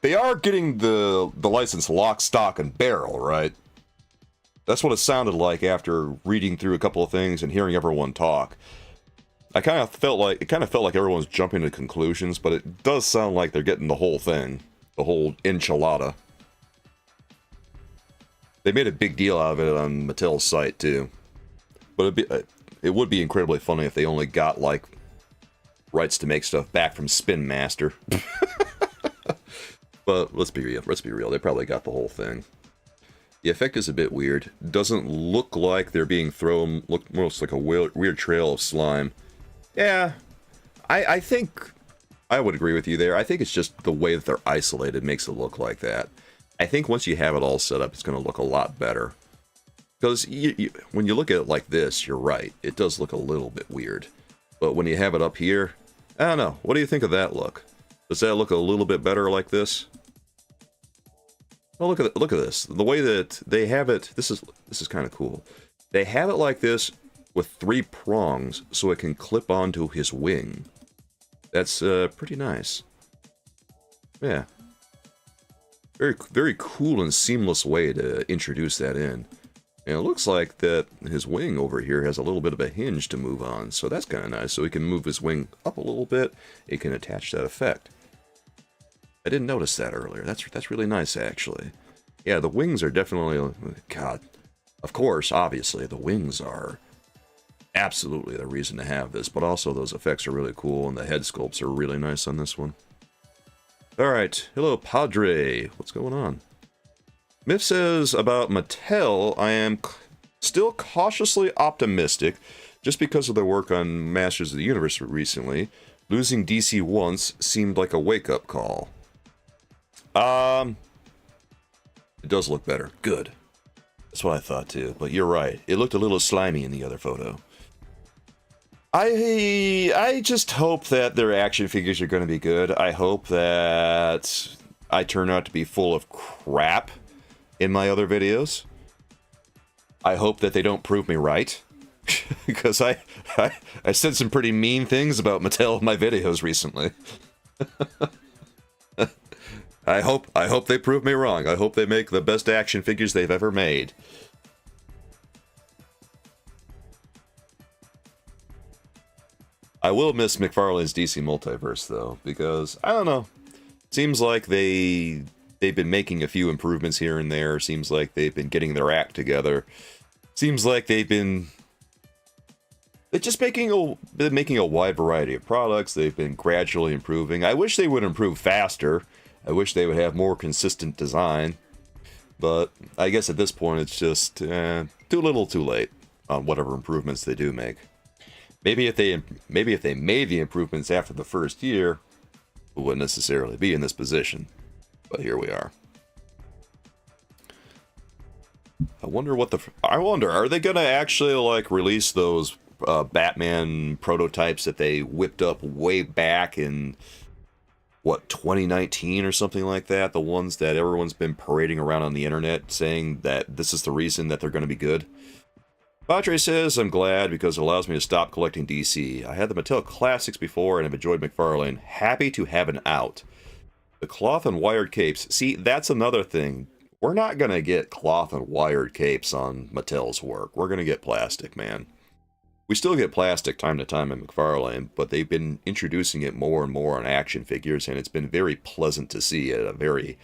they are getting the license lock, stock, and barrel, right? That's what it sounded like after reading through a couple of things and hearing everyone talk. It kind of felt like everyone's jumping to conclusions, but it does sound like they're getting the whole thing, the whole enchilada. They made a big deal out of it on Mattel's site too, but it would be incredibly funny if they only got, like, rights to make stuff back from Spin Master. But let's be real, they probably got the whole thing. The effect is a bit weird. Doesn't look like they're being thrown, look almost like a weird trail of slime. Yeah, I think I would agree with you there. I think it's just the way that they're isolated makes it look like that. I think once you have it all set up, it's going to look a lot better. Because when you look at it like this, you're right. It does look a little bit weird. But when you have it up here, I don't know. What do you think of that look? Does that look a little bit better like this? Well, look at this. The way that they have it, this is kind of cool. They have it like this with 3 prongs, so it can clip onto his wing. That's pretty nice. Yeah. Very, very cool and seamless way to introduce that in. And it looks like that his wing over here has a little bit of a hinge to move on, so that's kind of nice. So he can move his wing up a little bit. It can attach that effect. I didn't notice that earlier. That's really nice, actually. Yeah, the wings are definitely... God, of course, obviously, the wings are absolutely the reason to have this, but also those effects are really cool, and the head sculpts are really nice on this one. Alright, hello, Padre. What's going on? Miff says, about Mattel, I am still cautiously optimistic, just because of their work on Masters of the Universe recently. Losing DC once seemed like a wake-up call. It does look better. Good. That's what I thought too, but you're right. It looked a little slimy in the other photo. I just hope that their action figures are going to be good. I hope that I turn out to be full of crap in my other videos. I hope that they don't prove me right. Because I said some pretty mean things about Mattel in my videos recently. I hope they prove me wrong. I hope they make the best action figures they've ever made. I will miss McFarlane's DC Multiverse though, because I don't know. Seems like they've been making a few improvements here and there. Seems like they've been getting their act together. Seems like they're just making a wide variety of products. They've been gradually improving. I wish they would improve faster. I wish they would have more consistent design. But I guess at this point it's just too little too late on whatever improvements they do make. Maybe if they made the improvements after the first year, we wouldn't necessarily be in this position. But here we are. I wonder, are they gonna actually like release those Batman prototypes that they whipped up way back in what, 2019 or something like that? The ones that everyone's been parading around on the internet saying that this is the reason that they're going to be good. Padre says, I'm glad because it allows me to stop collecting DC. I had the Mattel Classics before and have enjoyed McFarlane. Happy to have an out. The cloth and wired capes. See, that's another thing. We're not going to get cloth and wired capes on Mattel's work. We're going to get plastic, man. We still get plastic time to time in McFarlane, but they've been introducing it more and more on action figures, and it's been very pleasant to see at a very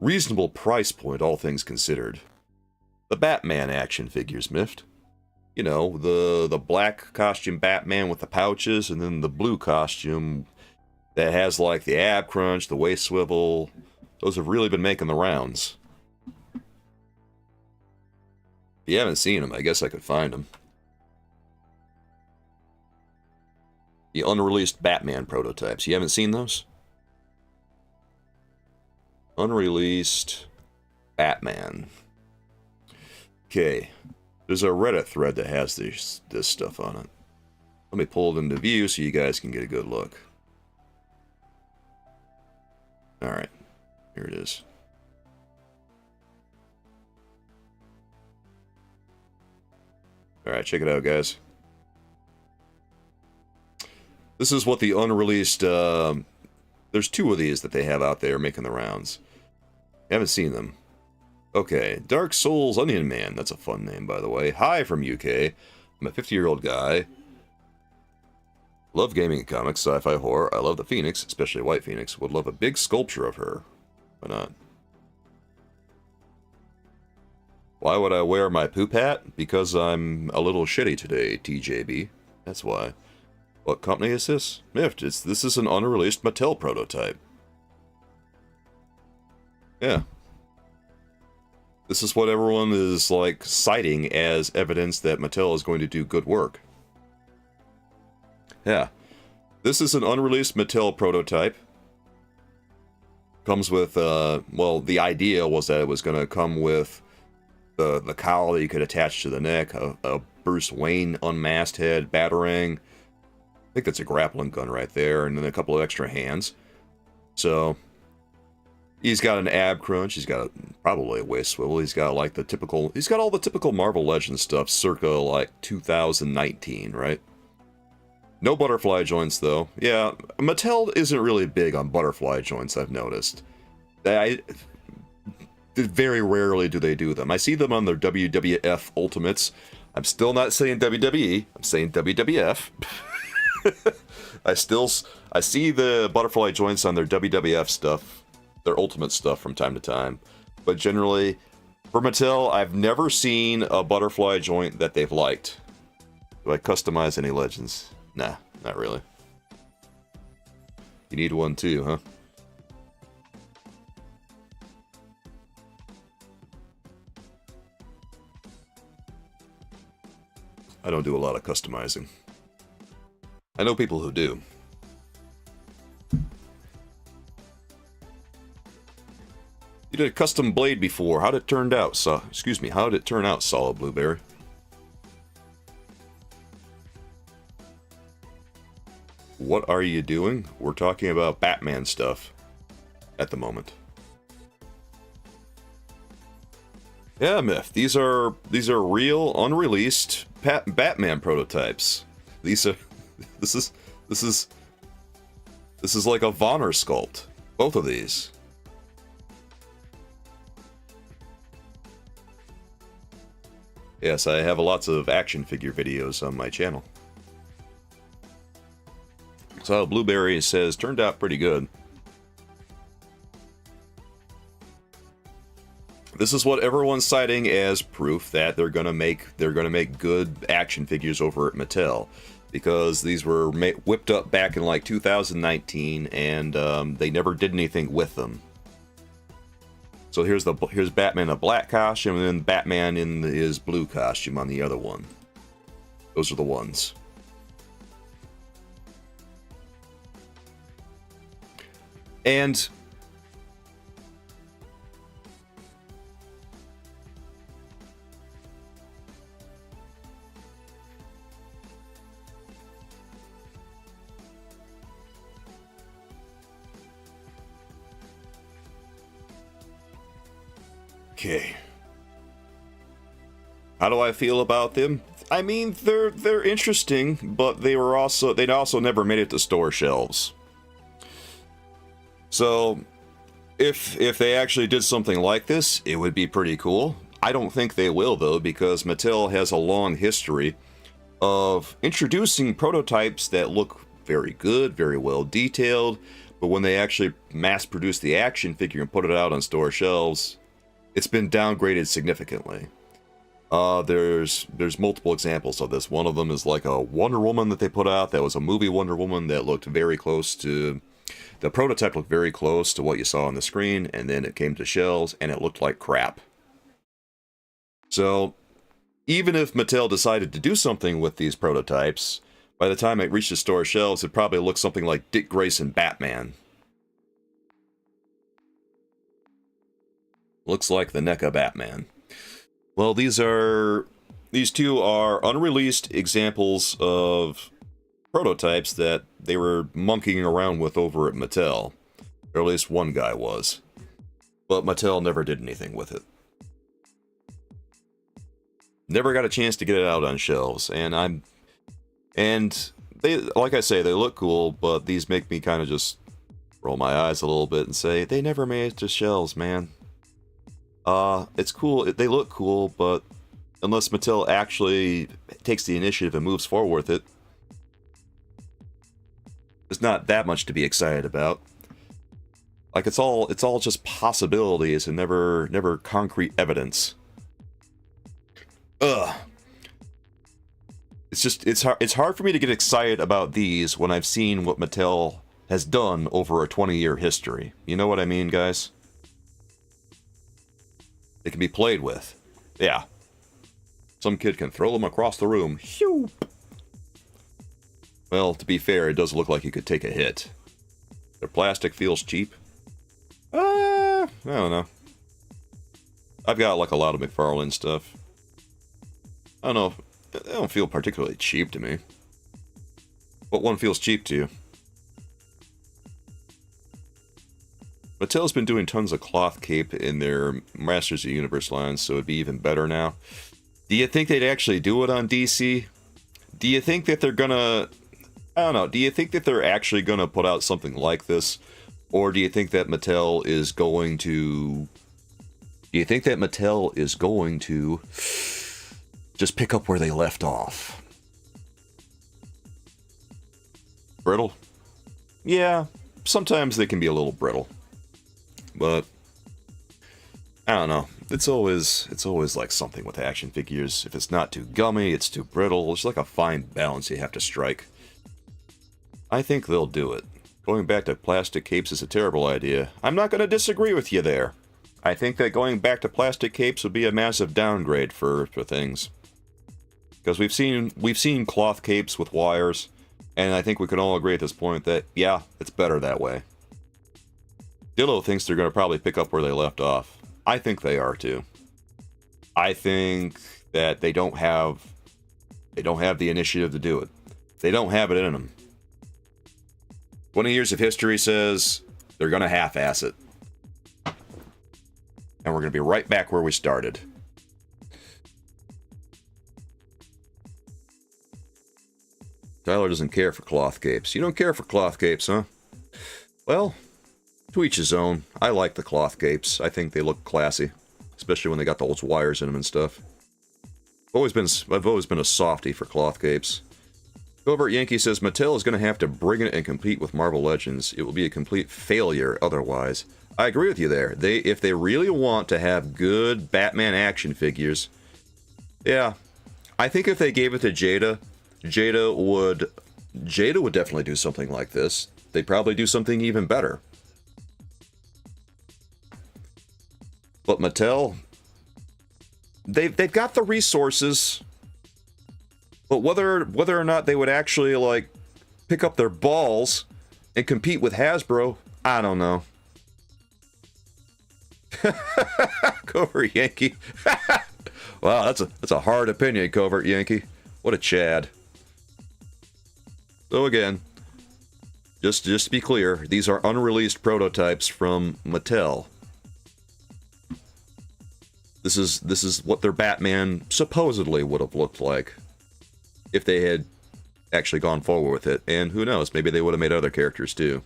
reasonable price point, all things considered. The Batman action figures, Miffed. You know, the black costume Batman with the pouches, and then the blue costume that has like the ab crunch, the waist swivel. Those have really been making the rounds. If you haven't seen them, I guess I could find them. The unreleased Batman prototypes. You haven't seen those? Unreleased Batman. Okay. There's a Reddit thread that has this stuff on it. Let me pull it into view so you guys can get a good look. Alright. Here it is. Alright, check it out, guys. This is what the unreleased, there's two of these that they have out there making the rounds. Haven't seen them. Okay, Dark Souls Onion Man. That's a fun name, by the way. Hi from UK. I'm a 50-year-old guy. Love gaming and comics, sci-fi, horror. I love the Phoenix, especially White Phoenix. Would love a big sculpture of her. Why not? Why would I wear my poop hat? Because I'm a little shitty today, TJB. That's why. What company is this? Mift, this is an unreleased Mattel prototype. Yeah. This is what everyone is, like, citing as evidence that Mattel is going to do good work. Yeah. This is an unreleased Mattel prototype. Comes with, well, the idea was that it was going to come with the cowl that you could attach to the neck, a Bruce Wayne unmasked head, batarang. I think that's a grappling gun right there, and then a couple of extra hands. So, he's got an ab crunch, he's got probably a waist swivel, he's got like the typical, he's got all the typical Marvel Legends stuff circa like 2019, right? No butterfly joints though. Yeah, Mattel isn't really big on butterfly joints, I've noticed. Very rarely do they do them. I see them on their WWF Ultimates. I'm still not saying WWE, I'm saying WWF. I see the butterfly joints on their WWF stuff, their Ultimate stuff from time to time. But generally, for Mattel, I've never seen a butterfly joint that they've liked. Do I customize any Legends? Nah, not really. You need one too, huh? I don't do a lot of customizing. I know people who do. You did a custom blade before. How'd it turn out? How'd it turn out, Solid Blueberry? What are you doing? We're talking about Batman stuff at the moment. Yeah, Myth. These are real, unreleased Batman prototypes. This is like a Vonner sculpt. Both of these. Yes, I have lots of action figure videos on my channel. So Blueberry says turned out pretty good. This is what everyone's citing as proof that they're gonna make good action figures over at Mattel, because these were whipped up back in like 2019, and they never did anything with them. So here's Batman in a black costume, and then Batman in his blue costume on the other one. Those are the ones. And okay. How do I feel about them? I mean, they're interesting, but they'd also never made it to store shelves. So, if they actually did something like this, it would be pretty cool. I don't think they will, though, because Mattel has a long history of introducing prototypes that look very good, very well detailed, but when they actually mass-produce the action figure and put it out on store shelves, it's been downgraded significantly. There's multiple examples of this. One of them is like a Wonder Woman that they put out that was a movie Wonder Woman that looked very close to... The prototype looked very close to what you saw on the screen, and then it came to shelves, and it looked like crap. So, even if Mattel decided to do something with these prototypes, By the time it reached the store shelves, it probably looked something like Dick Grayson Batman. Looks like the NECA Batman. Well, these two are unreleased examples of prototypes that they were monkeying around with over at Mattel. Or at least one guy was. But Mattel never did anything with it. Never got a chance to get it out on shelves, and they, like I say, they look cool, but these make me kind of just roll my eyes a little bit and say, they never made it to shelves, man. It's cool, they look cool, but unless Mattel actually takes the initiative and moves forward with it, there's not that much to be excited about. Like, it's all just possibilities and never concrete evidence. Ugh. It's hard for me to get excited about these when I've seen what Mattel has done over a 20-year history. You know what I mean, guys? They can be played with. Yeah. Some kid can throw them across the room. Phew. Well, to be fair, it does look like you could take a hit. Their plastic feels cheap. I don't know. I've got like a lot of McFarlane stuff. I don't know. They don't feel particularly cheap to me. What one feels cheap to you? Mattel's been doing tons of cloth cape in their Masters of the Universe lines, so it'd be even better now. Do you think they'd actually do it on DC? Do you think that they're gonna... I don't know. Do you think that they're actually gonna put out something like this? Or do you think that Mattel is going to... Do you think that Mattel is going to... just pick up where they left off? Brittle? Yeah, sometimes they can be a little brittle. But I don't know. It's always like something with action figures. If it's not too gummy, it's too brittle. It's like a fine balance you have to strike. I think they'll do it. Going back to plastic capes is a terrible idea. I'm not going to disagree with you there. I think that going back to plastic capes would be a massive downgrade for things. Because we've seen cloth capes with wires, and I think we can all agree at this point that, yeah, it's better that way. Dillo thinks they're going to probably pick up where they left off. I think they are too. I think that they don't have the initiative to do it. They don't have it in them. 20 years of history says they're going to half-ass it. And we're going to be right back where we started. Tyler doesn't care for cloth capes. You don't care for cloth capes, huh? Well, to each his own. I like the cloth capes. I think they look classy. Especially when they got those wires in them and stuff. I've always been a softie for cloth capes. Covert Yankee says Mattel is going to have to bring it and compete with Marvel Legends. It will be a complete failure otherwise. I agree with you there. If they really want to have good Batman action figures, yeah, I think if they gave it to Jada would definitely do something like this. They'd probably do something even better. But Mattel, they've got the resources. But whether or not they would actually, like, pick up their balls and compete with Hasbro, I don't know. Covert Yankee. Wow, that's a hard opinion, Covert Yankee. What a Chad. So again, just to be clear, these are unreleased prototypes from Mattel. This is what their Batman supposedly would have looked like if they had actually gone forward with it. And who knows, maybe they would have made other characters too.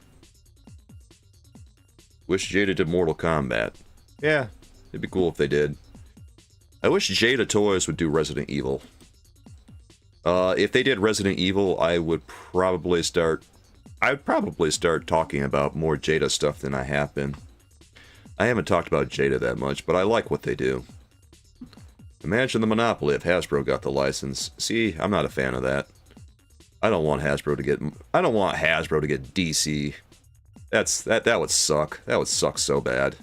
Wish Jada did Mortal Kombat. Yeah, it'd be cool if they did. I wish Jada Toys would do Resident Evil. If they did Resident Evil, I'd probably start talking about more Jada stuff than I have been. I haven't talked about Jada that much, but I like what they do. Imagine the monopoly if Hasbro got the license. See, I'm not a fan of that. I don't want Hasbro to get DC. That would suck. That would suck so bad.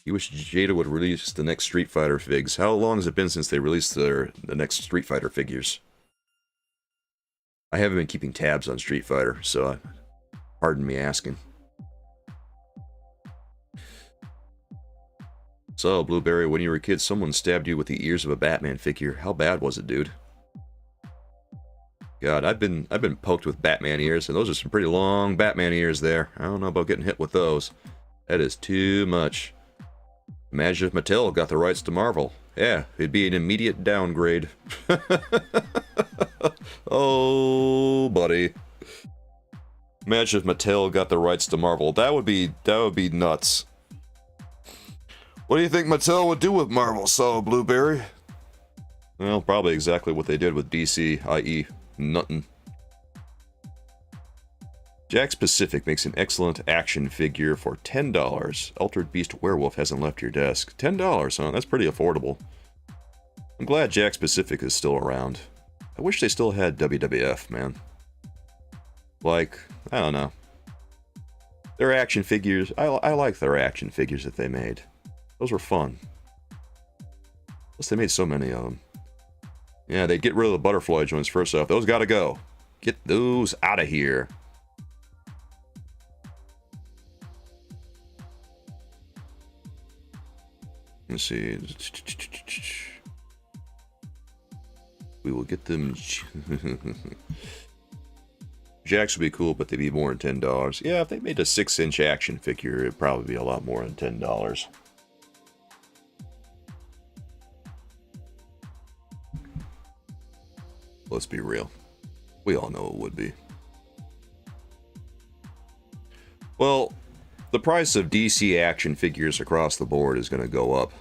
You wish Jada would release the next Street Fighter figs. How long has it been since they released the next Street Fighter figures? I haven't been keeping tabs on Street Fighter, so pardon me asking. So, Blueberry, when you were a kid, someone stabbed you with the ears of a Batman figure. How bad was it, dude? God, I've been poked with Batman ears, and those are some pretty long Batman ears there. I don't know about getting hit with those. That is too much. Imagine if Mattel got the rights to Marvel. Yeah, it'd be an immediate downgrade. Oh, buddy. Imagine if Mattel got the rights to Marvel. That would be nuts. What do you think Mattel would do with Marvel, so Blueberry? Well, probably exactly what they did with DC, i.e., nothing. Jax Pacific makes an excellent action figure for $10. Altered Beast Werewolf hasn't left your desk. $10, huh? That's pretty affordable. I'm glad Jax Pacific is still around. I wish they still had WWF, man. Like, I don't know. Their action figures, I like their action figures that they made. Those were fun. Plus, they made so many of them. Yeah, they get rid of the butterfly joints first off. Those gotta go. Get those out of here. Let's see. We will get them. Jax would be cool, but they'd be more than $10. Yeah, if they made a 6-inch action figure, it'd probably be a lot more than $10. Let's be real. We all know it would be. Well, the price of DC action figures across the board is going to go up.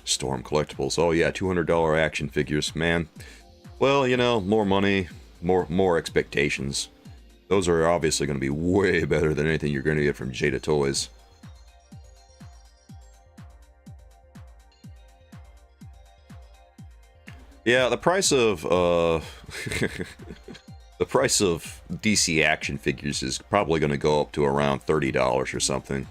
Storm Collectibles. Oh yeah, $200 action figures, man. Well, you know, more money, more expectations. Those are obviously going to be way better than anything you're going to get from Jada Toys. Yeah, the price of the price of DC action figures is probably going to go up to around $30 or something.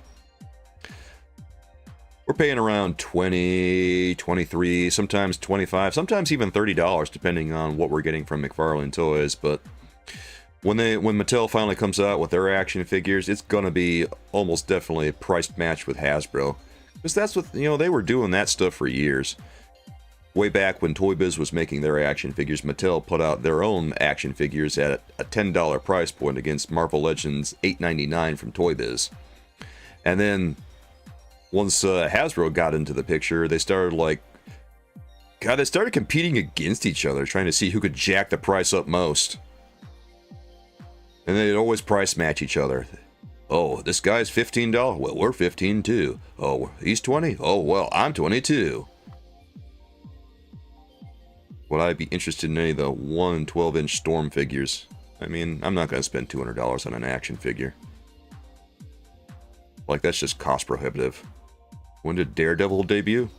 We're paying around $20, $23, sometimes $25, sometimes even $30, depending on what we're getting from McFarlane Toys. But when Mattel finally comes out with their action figures, it's going to be almost definitely a priced match with Hasbro, because that's what, you know, they were doing that stuff for years. Way back when Toy Biz was making their action figures, Mattel put out their own action figures at a $10 price point against Marvel Legends $8.99 from Toy Biz. And then once Hasbro got into the picture, they started they started competing against each other, trying to see who could jack the price up most. And they'd always price match each other. Oh, this guy's $15. Well, we're 15 too. Oh, he's 20. Oh, well, I'm 22. Would I be interested in any of the 1 12-inch Storm figures? I mean, I'm not going to spend $200 on an action figure. Like, that's just cost prohibitive. When did Daredevil debut?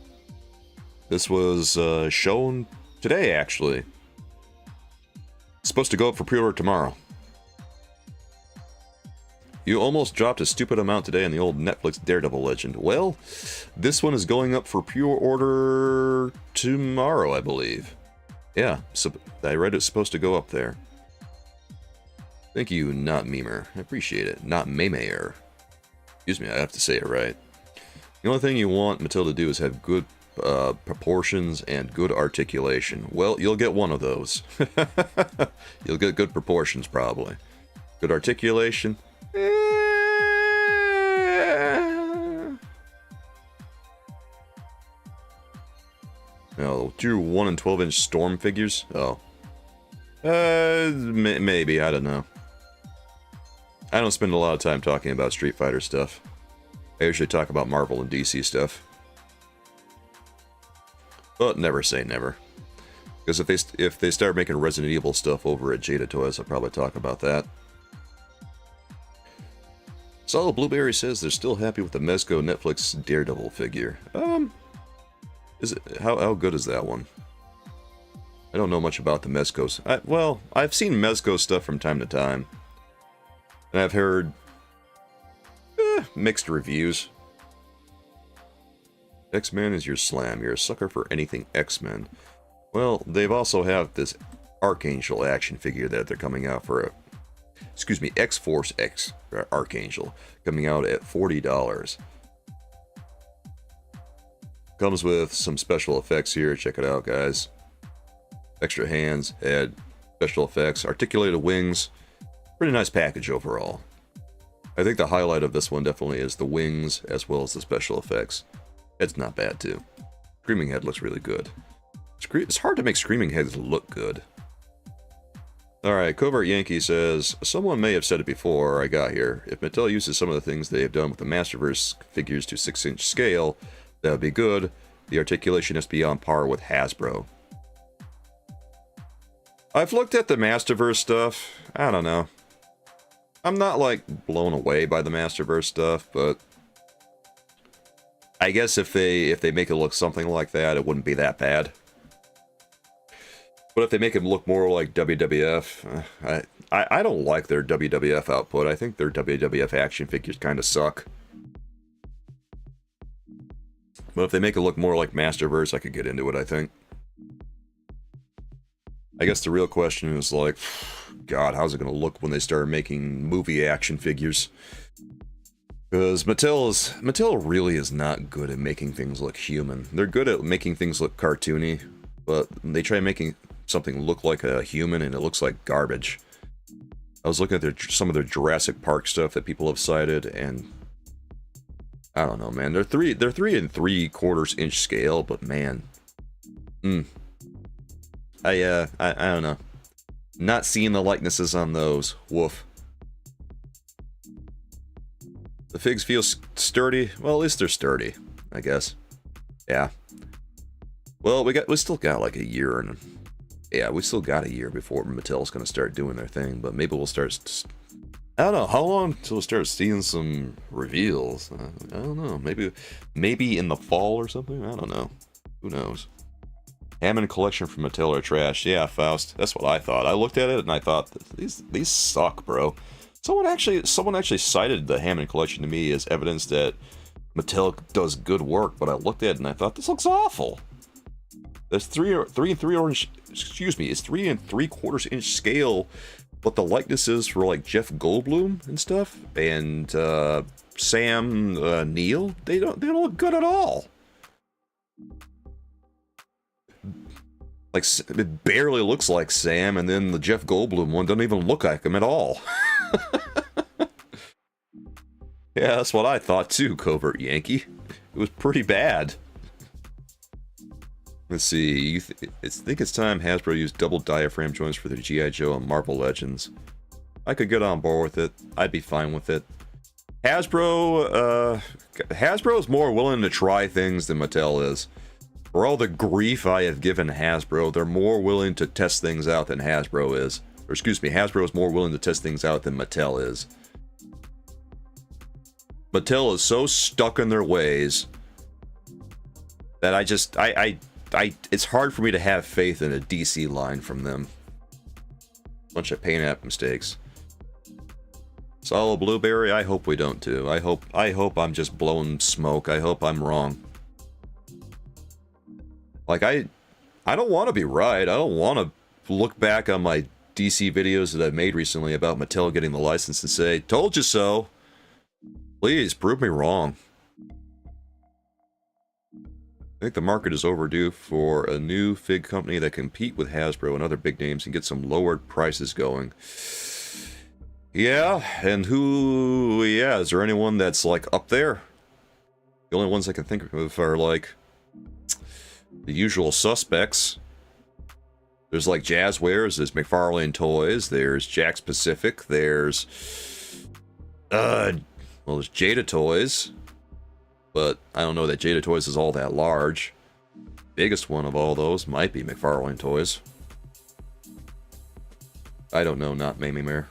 This was shown today, actually. It's supposed to go up for pre-order tomorrow. You almost dropped a stupid amount today on the old Netflix Daredevil legend. Well, this one is going up for pre-order tomorrow, I believe. Yeah, so I read it's supposed to go up there. Thank you, Not Memer. I appreciate it. Not Memer. Excuse me, I have to say it right. The only thing you want Mattel to do is have good proportions and good articulation. Well, you'll get one of those. You'll get good proportions, probably. Good articulation? No, do 1 and 12-inch Storm figures? Oh. Maybe, I don't know. I don't spend a lot of time talking about Street Fighter stuff. I usually talk about Marvel and DC stuff. But never say never. Because if they start making Resident Evil stuff over at Jada Toys, I'll probably talk about that. Solid Blueberry says they're still happy with the Mezco Netflix Daredevil figure. Is it how good is that one? I don't know much about the Mezcos. Well, I've seen Mezco stuff from time to time. And I've heard mixed reviews. X-Men is your slam. You're a sucker for anything X-Men. Well, they've also have this Archangel action figure that they're coming out for. Excuse me, X-Force Archangel coming out at $40. Comes with some special effects here. Check it out, guys. Extra hands, head, special effects, articulated wings. Pretty nice package overall. I think the highlight of this one definitely is the wings as well as the special effects. Head's not bad too. Screaming Head looks really good. It's hard to make Screaming Heads look good. Alright, Covert Yankee says, someone may have said it before I got here. If Mattel uses some of the things they have done with the Masterverse figures to 6-inch scale, that would be good. The articulation has to be on par with Hasbro. I've looked at the Masterverse stuff. I don't know. I'm not, like, blown away by the Masterverse stuff, but I guess if they make it look something like that, it wouldn't be that bad. But if they make it look more like WWF, I don't like their WWF output. I think their WWF action figures kind of suck. But if they make it look more like Masterverse, I could get into it, I think. I guess the real question is, like, God, how's it going to look when they start making movie action figures? Because Mattel really is not good at making things look human. They're good at making things look cartoony, but they try making something look like a human and it looks like garbage. I was looking at some of their Jurassic Park stuff that people have cited, and I don't know, man. They're 3 3/4 inch scale, but man, I don't know. Not seeing the likenesses on those. Woof. The figs feel sturdy. Well, at least they're sturdy, I guess. Yeah. Well, we still got like a year, and yeah, we still got a year before Mattel's gonna start doing their thing. But maybe we'll start. I don't know how long till we start seeing some reveals. I don't know. Maybe in the fall or something. I don't know. Who knows? Hammond collection from Mattel are trash. Yeah, Faust. That's what I thought. I looked at it and I thought these suck, bro. Someone actually cited the Hammond collection to me as evidence that Mattel does good work, but I looked at it and I thought this looks awful. It's 3 3/4 inch scale, but the likenesses for like Jeff Goldblum and stuff and Sam Neill, they don't look good at all. Like, it barely looks like Sam, and then the Jeff Goldblum one doesn't even look like him at all. Yeah, that's what I thought too, Covert Yankee. It was pretty bad. Let's see, I think it's time Hasbro used double diaphragm joints for their G.I. Joe and Marvel Legends. I could get on board with it. I'd be fine with it. Hasbro is more willing to try things than Mattel is. For all the grief I have given Hasbro, they're more willing to test things out than Hasbro is. Or excuse me, Hasbro is more willing to test things out than Mattel is. Mattel is so stuck in their ways that it's hard for me to have faith in a DC line from them. Bunch of paint app mistakes. Solid Blueberry, I hope we don't too. I hope I'm just blowing smoke. I hope I'm wrong. Like, I don't want to be right. I don't want to look back on my DC videos that I've made recently about Mattel getting the license and say, told you so. Please, prove me wrong. I think the market is overdue for a new fig company that can compete with Hasbro and other big names and get some lowered prices going. Yeah, and is there anyone that's, like, up there? The only ones I can think of are, like, the usual suspects. There's like Jazzwares, there's McFarlane Toys, there's Jakks Pacific, there's Jada Toys, but I don't know that Jada Toys is all that large. Biggest one of all those might be McFarlane Toys. I don't know, not Mamie Mare.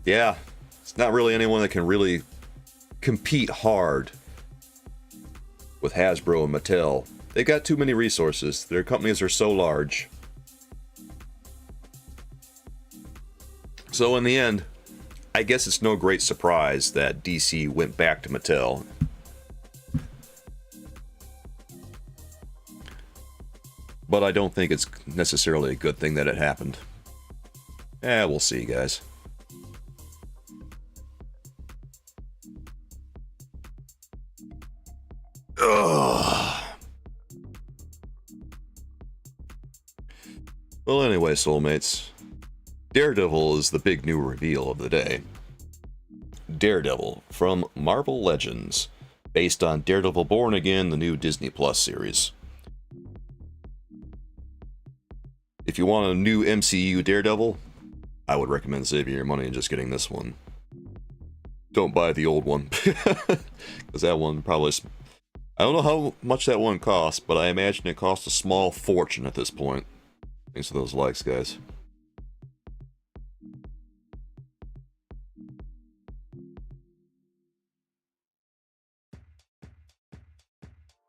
Yeah, it's not really anyone that can really compete hard with Hasbro and Mattel. They got too many resources. Their companies are so large. So in the end, I guess it's no great surprise that DC went back to Mattel. But I don't think it's necessarily a good thing that it happened. We'll see, guys. Ugh. Well, anyway, soulmates. Daredevil is the big new reveal of the day. Daredevil from Marvel Legends, based on Daredevil Born Again, the new Disney Plus series. If you want a new MCU Daredevil, I would recommend saving your money and just getting this one. Don't buy the old one, because that one probably... I don't know how much that one costs, but I imagine it costs a small fortune at this point. Thanks for those likes, guys.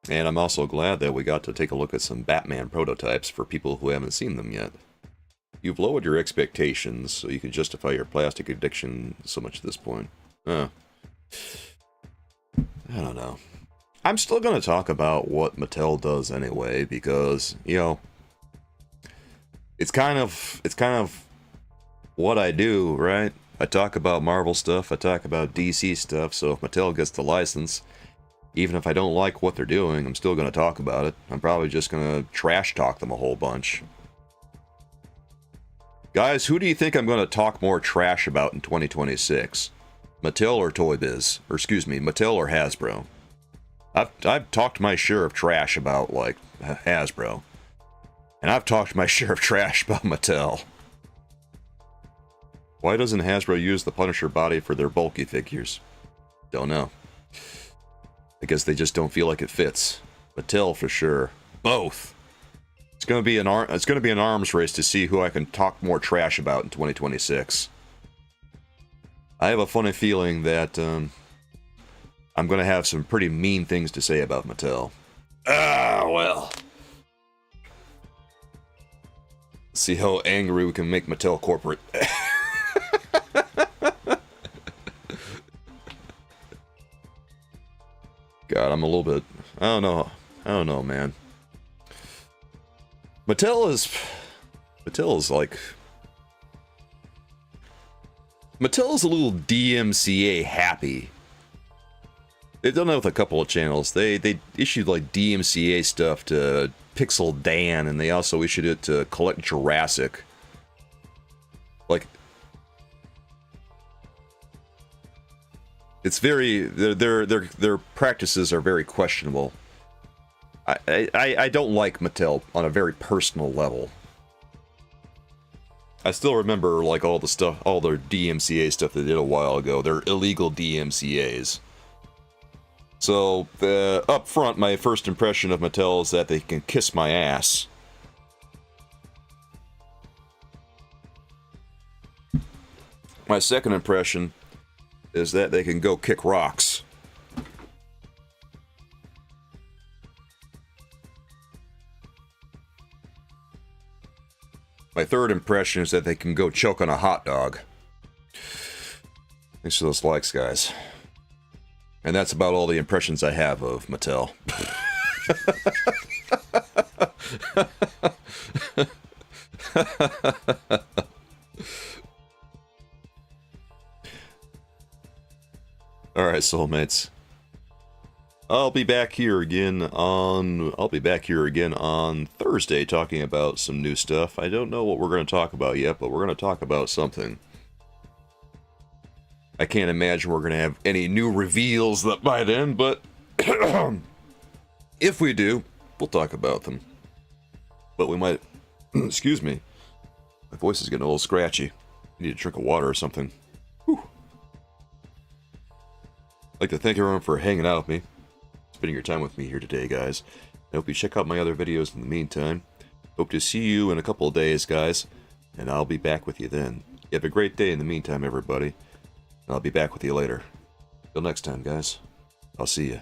And I'm also glad that we got to take a look at some Batman prototypes for people who haven't seen them yet. You've lowered your expectations, so you can justify your plastic addiction so much at this point. I don't know. I'm still going to talk about what Mattel does anyway, because, you know, it's kind of what I do, right? I talk about Marvel stuff, I talk about DC stuff, so if Mattel gets the license, even if I don't like what they're doing, I'm still going to talk about it. I'm probably just going to trash talk them a whole bunch. Guys, who do you think I'm going to talk more trash about in 2026? Mattel or Toy Biz? Or excuse me, Mattel or Hasbro? I've talked my share of trash about, like, Hasbro. And I've talked my share of trash about Mattel. Why doesn't Hasbro use the Punisher body for their bulky figures? Don't know. I guess they just don't feel like it fits. Mattel for sure. Both. It's gonna be an arms race to see who I can talk more trash about in 2026. I have a funny feeling that I'm gonna have some pretty mean things to say about Mattel. Well. See how angry we can make Mattel corporate. God, I'm a little bit... I don't know, man. Mattel is like... Mattel is a little DMCA happy. They've done that with a couple of channels. They issued, like, DMCA stuff to Pixel Dan, and they also issued it to Collect Jurassic. Like... It's very... Their practices are very questionable. I don't like Mattel on a very personal level. I still remember, like, all their DMCA stuff they did a while ago. Their illegal DMCAs. So, up front, my first impression of Mattel is that they can kiss my ass. My second impression is that they can go kick rocks. My third impression is that they can go choke on a hot dog. Thanks for those likes, guys. And that's about all the impressions I have of Mattel. Alright, soulmates. I'll be back here again on Thursday talking about some new stuff. I don't know what we're going to talk about yet, but we're going to talk about something. I can't imagine we're going to have any new reveals by then, but if we do, we'll talk about them. But we might... Excuse me. My voice is getting a little scratchy. I need a drink of water or something. Whew. I'd like to thank everyone for hanging out with me, spending your time with me here today, guys. I hope you check out my other videos in the meantime. Hope to see you in a couple of days, guys, and I'll be back with you then. You have a great day in the meantime, everybody. I'll be back with you later. Till next time, guys. I'll see you.